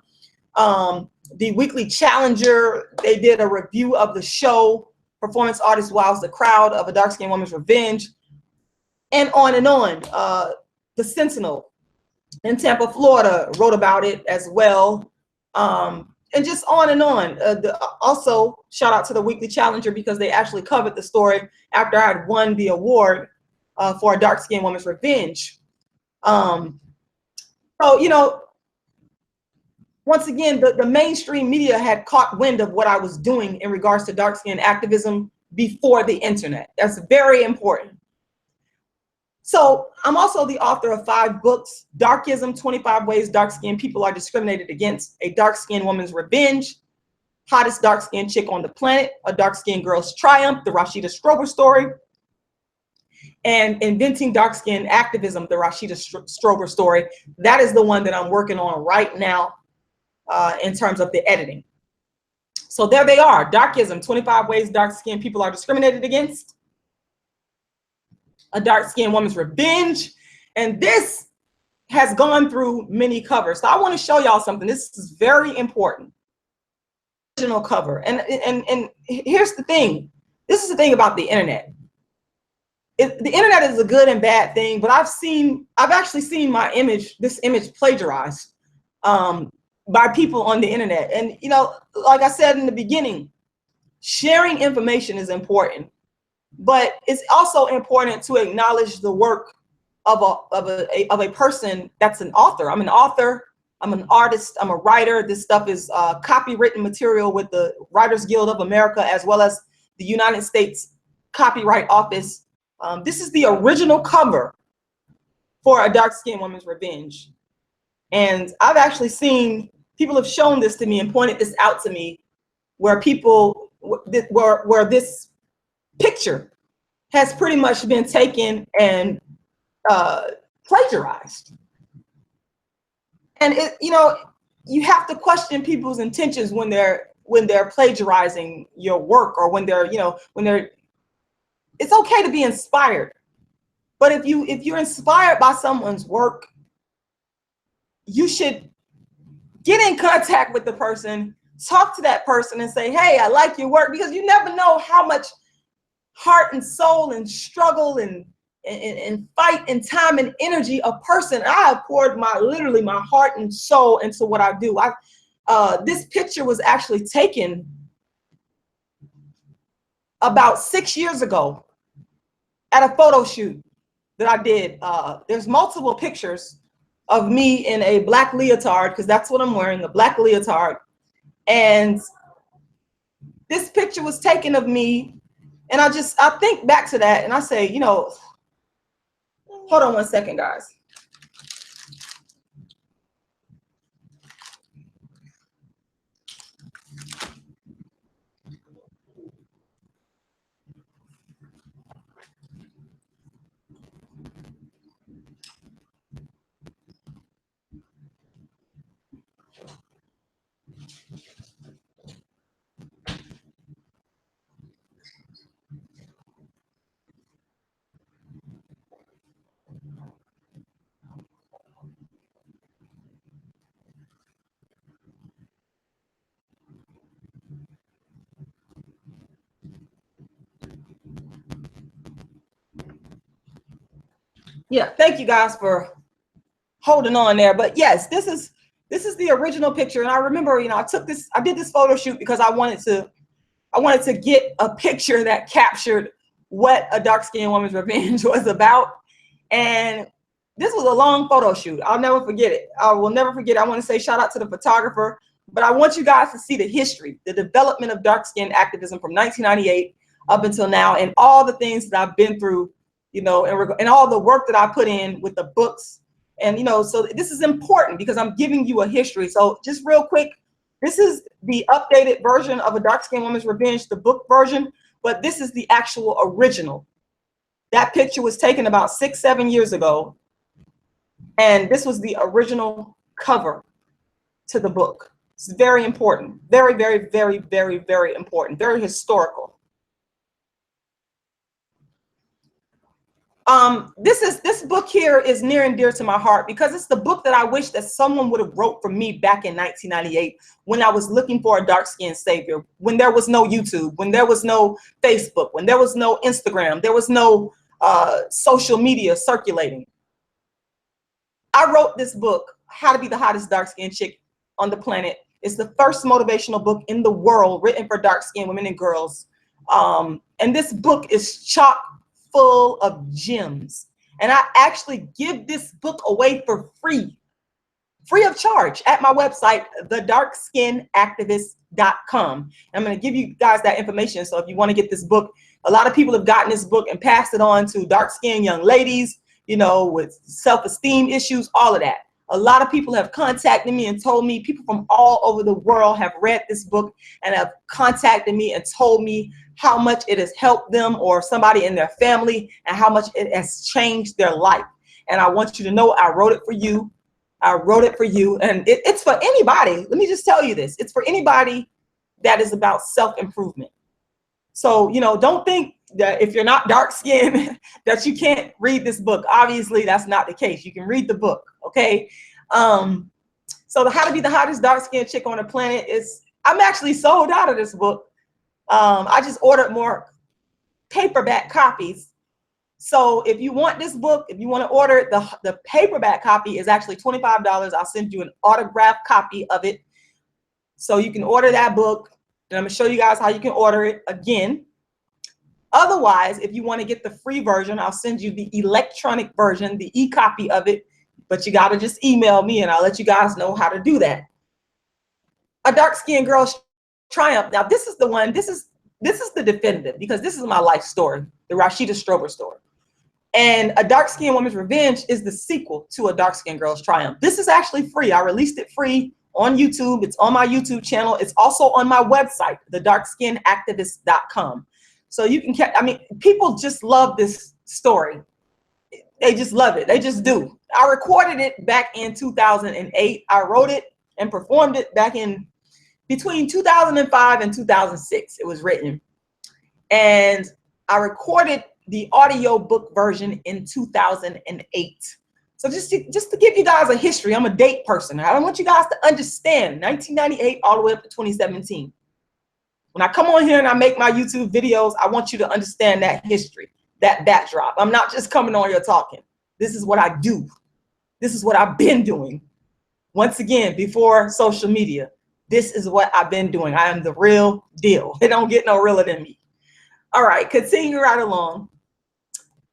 The Weekly Challenger, they did a review of the show, Performance Artist Wows the Crowd of A Dark-Skinned Woman's Revenge, and on and on. The Sentinel in Tampa, Florida wrote about it as well. And just on and on. Also, shout out to the Weekly Challenger because they actually covered the story after I had won the award for A Dark-Skinned Woman's Revenge. So, you know, once again, the mainstream media had caught wind of what I was doing in regards to dark-skinned activism before the internet. That's very important. So I'm also the author of 5 books: Darkism, 25 Ways Dark-Skinned People Are Discriminated Against, A Dark-Skinned Woman's Revenge, Hottest Dark-Skinned Chick on the Planet, A Dark-Skinned Girl's Triumph, the Rashida Strober Story, and Inventing Dark-Skinned Activism, the Rashida Strober Story. That is the one that I'm working on right now in terms of the editing. So there they are: Darkism, 25 Ways Dark-Skinned People Are Discriminated Against, A Dark-Skinned Woman's Revenge, and this has gone through many covers. So I want to show y'all something. This is very important. Original cover. And here's the thing. This is the thing about the internet. The internet is a good and bad thing, but I've actually seen this image plagiarized by people on the internet. And, you know, like I said in the beginning, sharing information is important, but it's also important to acknowledge the work of a person that's an author. I'm an author. I'm an artist, I'm a writer. This stuff is copywritten material with the Writers Guild of America, as well as the United States Copyright Office. This is the original cover for A Dark-Skinned Woman's Revenge. And I've actually seen, people have shown this to me and pointed this out to me, where people, where this picture has pretty much been taken and plagiarized. And it, you know, you have to question people's intentions when they're plagiarizing your work, or when they're, you know, it's okay to be inspired. But if you're inspired by someone's work, you should get in contact with the person, talk to that person and say, hey, I like your work, because you never know how much heart and soul and struggle and fight and time and energy a person. I have poured literally my heart and soul into what I do. This picture was actually taken about 6 years ago at a photo shoot that I did. There's multiple pictures of me in a black leotard, because that's what I'm wearing, a black leotard. And this picture was taken of me, and I think back to that and I say, you know, hold on one second, guys. Yeah, thank you guys for holding on there. But yes, this is the original picture. And I remember, you know, I did this photo shoot because I wanted to get a picture that captured what A Dark-Skinned Woman's Revenge was about. And this was a long photo shoot. I'll never forget it. I will never forget it. I want to say shout out to the photographer, but I want you guys to see the history, the development of dark-skinned activism from 1998 up until now, and all the things that I've been through, you know, and all the work that I put in with the books. And, you know, so this is important because I'm giving you a history. So just real quick, this is the updated version of A Dark-Skinned Woman's Revenge, the book version, but this is the actual original. That picture was taken about 6-7 years ago. And this was the original cover to the book. It's very important. Very, very, very, very, very important. Very historical. This book here is near and dear to my heart because it's the book that I wish that someone would have wrote for me back in 1998 when I was looking for a dark-skinned savior, when there was no YouTube, when there was no Facebook, when there was no Instagram, there was no social media circulating. I wrote this book, How to Be the Hottest Dark-Skinned Chick on the Planet. It's the first motivational book in the world written for dark-skinned women and girls. And this book is chock full of gems. And I actually give this book away for free of charge at my website, thedarkskinactivist.com. I'm going to give you guys that information. So if you want to get this book, a lot of people have gotten this book and passed it on to dark-skinned young ladies, you know, with self-esteem issues, all of that. A lot of people have contacted me and told me, people from all over the world have read this book and have contacted me and told me how much it has helped them or somebody in their family and how much it has changed their life. And I want you to know I wrote it for you. I wrote it for you. And it's for anybody. Let me just tell you this. It's for anybody that is about self-improvement. So, you know, don't think that if you're not dark-skinned that you can't read this book. Obviously, that's not the case. You can read the book, okay? So the How to Be the Hottest Dark-Skinned Chick on the Planet is, I'm actually sold out of this book. I just ordered more paperback copies. So if you want this book, if you want to order it, the paperback copy is actually $25. I'll send you an autographed copy of it. So you can order that book. And I'm going to show you guys how you can order it again. Otherwise, if you want to get the free version, I'll send you the electronic version, the e-copy of it. but you got to just email me and I'll let you guys know how to do that. A dark-skinned girl's triumph. Now this is the one, this is the definitive, because this is my life story, the Rashida Strober story. And A Dark-Skinned Woman's Revenge is the sequel to A Dark-Skinned Girl's Triumph. This is actually free. I released it free on YouTube. It's on my YouTube channel. It's also on my website, thedarkskinactivist.com. So you can, I mean, people just love this story. They just love it. They just do. I recorded it back in 2008. I wrote it and performed it back in between 2005 and 2006. It was written. And I recorded the audio book version in 2008. So just to give you guys a history, I'm a date person. I want you guys to understand 1998 all the way up to 2017. When I come on here and I make my YouTube videos, I want you to understand that history, that backdrop. I'm not just coming on here talking. This is what I do. This is what I've been doing. Once again, before social media, this is what I've been doing. I am the real deal. It don't get no realer than me. All right, continue right along.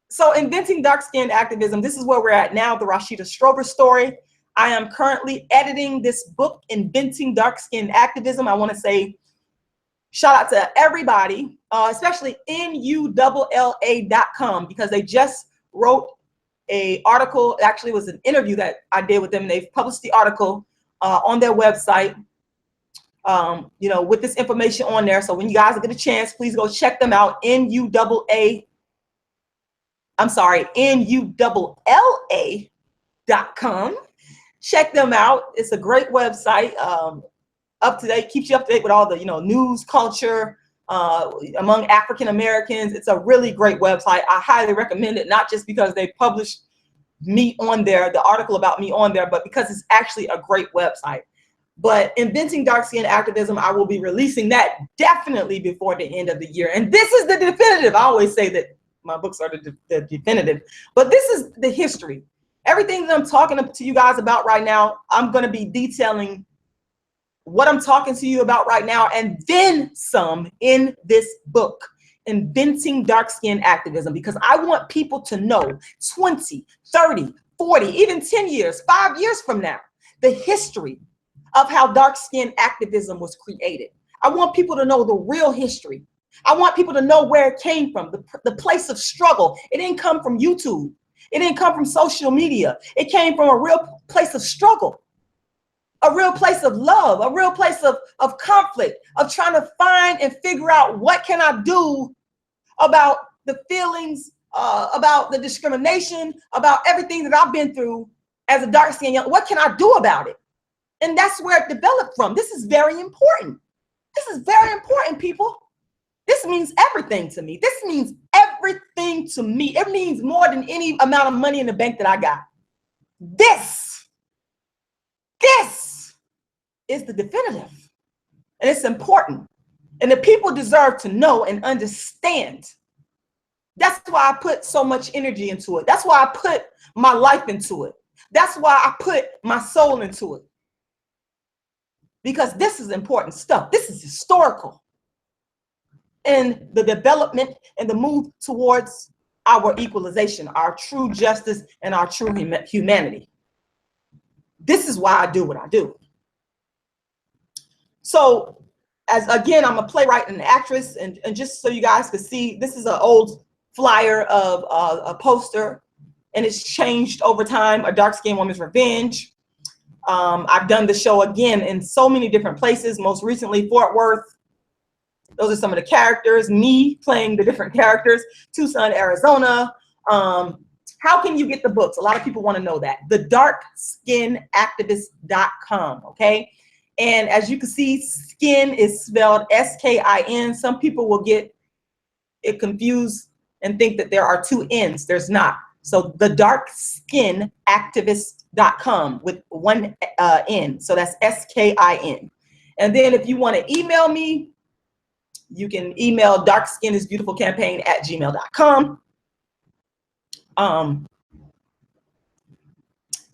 So inventing dark-skinned activism, this is where we're at now, the Rashida Strober story. I am currently editing this book, Inventing Dark-Skinned Activism. I want to say shout out to everybody, especially NULLA.com, because they just wrote an article. Actually, it was an interview that I did with them. They've published the article on their website, you know, with this information on there. So when you guys get a chance, please go check them out. NULLA.com. Check them out. It's a great website, up to date, keeps you up to date with all the, you know, news, culture among African Americans. It's a really great website. I highly recommend it, not just because they published me on there, the article about me on there, but because it's actually a great website. But Inventing Dark-Skinned Activism, I will be releasing that definitely before the end of the year. And this is the definitive. I always say that my books are the definitive, but this is the history. Everything that I'm talking to you guys about right now, I'm going to be detailing what I'm talking to you about right now, and then some in this book, Inventing Dark-Skinned Activism, because I want people to know 20, 30, 40, even 10 years, 5 years from now, the history of how dark-skinned activism was created. I want people to know the real history. I want people to know where it came from, the place of struggle. It didn't come from YouTube. It didn't come from social media. It came from a real place of struggle, a real place of love, a real place of conflict, of trying to find and figure out what can I do about the feelings, about the discrimination, about everything that I've been through as a dark-skinned young. What can I do about it? And that's where it developed from. This is very important. This is very important, people. This means everything to me. This means everything to me. It means more than any amount of money in the bank that I got. This is the definitive. And it's important. And the people deserve to know and understand. That's why I put so much energy into it. That's why I put my life into it. That's why I put my soul into it. Because this is important stuff. This is historical. And the development and the move towards our equalization, our true justice, and our true humanity. This is why I do what I do. So, as again, I'm a playwright and an actress, and just so you guys can see, this is an old flyer of a poster, and it's changed over time, A Dark-Skinned Woman's Revenge. I've done the show again in so many different places, most recently Fort Worth. Those are some of the characters, me playing the different characters, Tucson, Arizona. How can you get the books? A lot of people want to know that. The darkskinnactivist.com, okay? And as you can see, skin is spelled S-K-I-N. Some people will get it confused and think that there are two N's. There's not. So the darkskinnactivist.com with one N. So that's S-K-I-N. And then if you want to email me, you can email darkskinisbeautifulcampaign@gmail.com.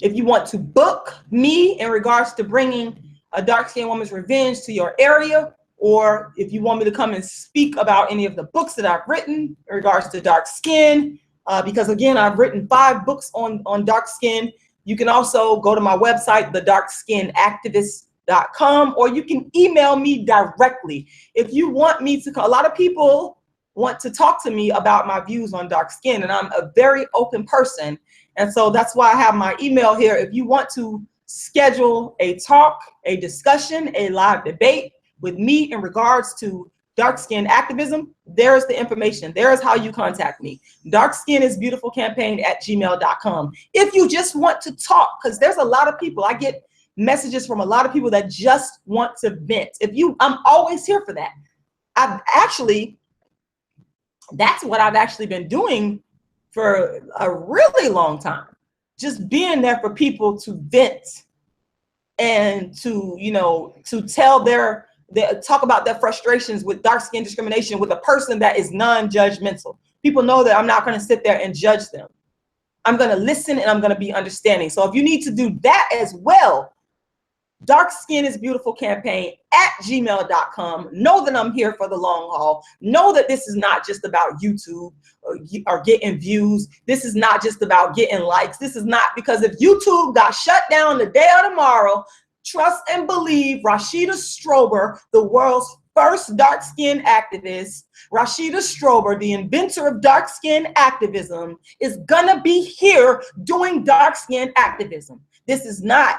If you want to book me in regards to bringing A Dark-Skinned Woman's Revenge to your area, or if you want me to come and speak about any of the books that I've written in regards to dark skin, because again, I've written 5 books on dark skin. You can also go to my website, thedarkskinactivist.com, or you can email me directly. If you want me to, a lot of people want to talk to me about my views on dark skin, and I'm a very open person. And so that's why I have my email here. If you want to schedule a talk, a discussion, a live debate with me in regards to dark skin activism, there's the information. There's how you contact me. darkskinisbeautifulcampaign@gmail.com. If you just want to talk, because there's a lot of people, I get messages from a lot of people that just want to vent. I'm always here for that. That's what I've actually been doing for a really long time. Just being there for people to vent and to, to tell talk about their frustrations with dark skin discrimination with a person that is non-judgmental. People know that I'm not going to sit there and judge them. I'm going to listen and I'm going to be understanding. So if you need to do that as well, darkskinisbeautifulcampaign@gmail.com. Know that I'm here for the long haul. Know that this is not just about YouTube or getting views. This is not just about getting likes. This is not, because if YouTube got shut down the day or tomorrow, trust and believe Rashida Strober, the world's first dark skin activist, Rashida Strober, the inventor of dark skin activism, is gonna be here doing dark skin activism. This is not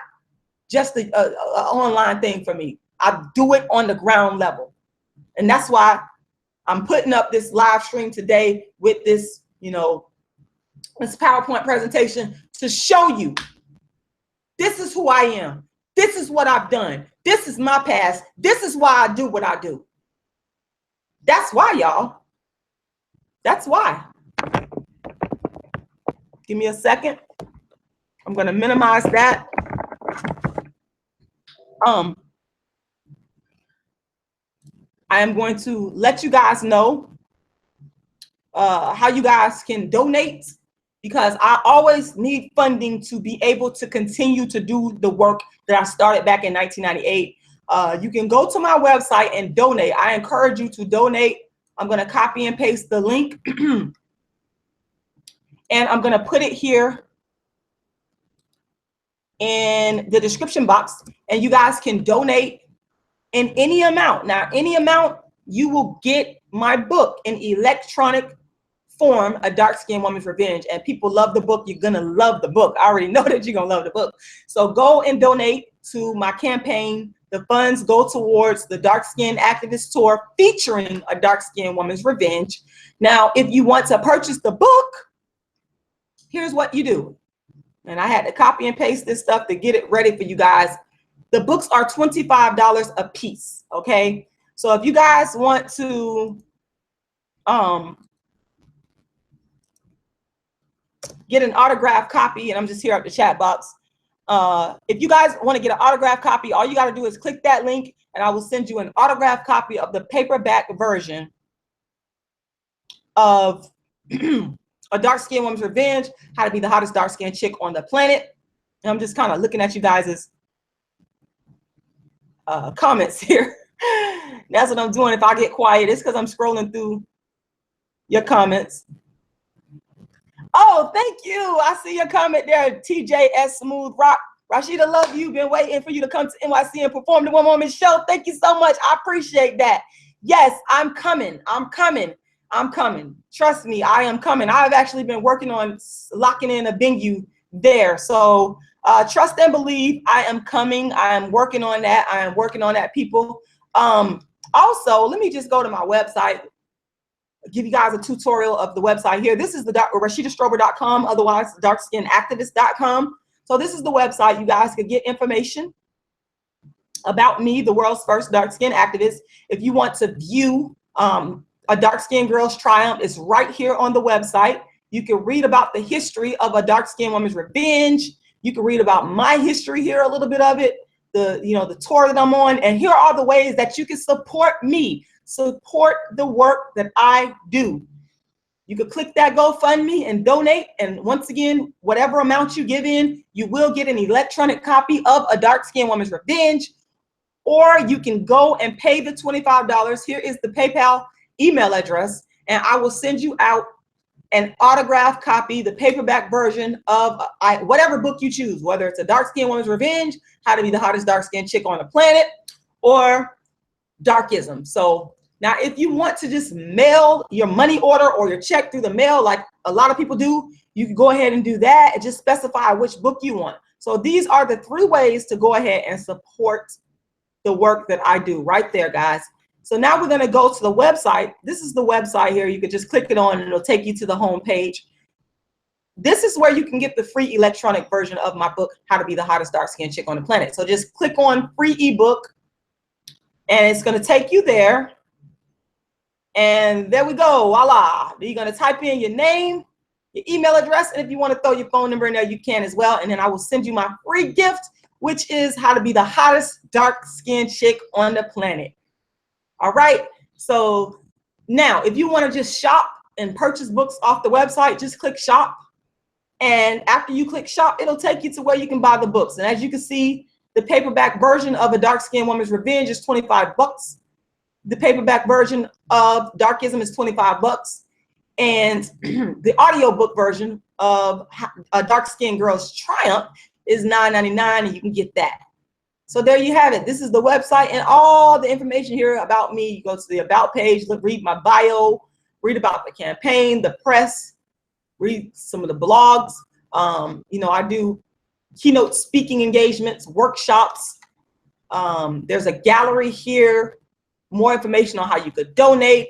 just an online thing for me. I do it on the ground level. And that's why I'm putting up this live stream today with this, this PowerPoint presentation to show you this is who I am. This is what I've done. This is my past. This is why I do what I do. That's why, y'all. That's why. Give me a second. I'm going to minimize that. I am going to let you guys know how you guys can donate, because I always need funding to be able to continue to do the work that I started back in 1998. You can go to my website and donate. I encourage you to donate. I'm going to copy and paste the link and I'm going to put it here in the description box, and you guys can donate in any amount. Now, any amount, you will get my book in electronic form, A Dark Skinned Woman's Revenge. And people love the book. You're gonna love the book. I already know that you're gonna love the book. So go and donate to my campaign. The funds go towards the Dark Skin Activist Tour featuring A Dark Skinned Woman's Revenge. Now, if you want to purchase the book, here's what you do. And I had to copy and paste this stuff to get it ready for you guys. The books are $25 a piece, okay? So if you guys want to get an autographed copy, and I'm just here at the chat box. If you guys want to get an autographed copy, all you got to do is click that link and I will send you an autographed copy of the paperback version of A Dark Skinned Woman's Revenge, How to Be the Hottest Dark Skinned Chick on the Planet. And I'm just kind of looking at you guys' comments here. That's what I'm doing. If I get quiet, it's because I'm scrolling through your comments. Oh, thank you. I see your comment there, TJS Smooth Rock. Rashida, love you. Been waiting for you to come to NYC and perform the One Woman Show. Thank you so much. I appreciate that. Yes, I'm coming. I'm coming. I'm coming. Trust me, I am coming. I've actually been working on locking in a venue there. So trust and believe, I am coming. I am working on that. I am working on that, people. Also, let me just go to my website, give you guys a tutorial of the website here. This is the RashidaStrober.com, otherwise darkskinactivist.com. So this is the website. You guys can get information about me, the world's first dark skin activist. If you want to view A Dark Skinned Girl's Triumph, is right here on the website. You can read about the history of A Dark Skinned Woman's Revenge. You can read about my history here, a little bit of it, the tour that I'm on. And here are the ways that you can support me, support the work that I do. You can click that GoFundMe and donate. And once again, whatever amount you give in, you will get an electronic copy of A Dark Skinned Woman's Revenge. Or you can go and pay the $25. Here is the PayPal email address, and I will send you out an autographed copy, the paperback version of whatever book you choose, whether it's A Dark-Skinned Woman's Revenge, How to Be the Hottest Dark-Skinned Chick on the Planet, or Darkism. So now if you want to just mail your money order or your check through the mail, like a lot of people do, you can go ahead and do that and just specify which book you want. So these are the 3 ways to go ahead and support the work that I do right there, guys. So now we're going to go to the website. This is the website here. You could just click it on and it'll take you to the home page. This is where you can get the free electronic version of my book, How to Be the Hottest Dark-Skinned Chick on the Planet. So just click on free ebook and it's going to take you there. And there we go. Voila. You're going to type in your name, your email address, and if you want to throw your phone number in there, you can as well. And then I will send you my free gift, which is How to Be the Hottest Dark-Skinned Chick on the Planet. All right. So now, if you want to just shop and purchase books off the website, just click shop. And after you click shop, it'll take you to where you can buy the books. And as you can see, the paperback version of A Dark-Skinned Woman's Revenge is 25 bucks. The paperback version of Darkism is 25 bucks. And the audiobook version of A Dark-Skinned Girl's Triumph is $9.99, and you can get that. So there you have it. This is the website and all the information here about me. You go to the About page, look, read my bio, read about the campaign, the press, read some of the blogs. You know, I do keynote speaking engagements, workshops. There's a gallery here, more information on how you could donate.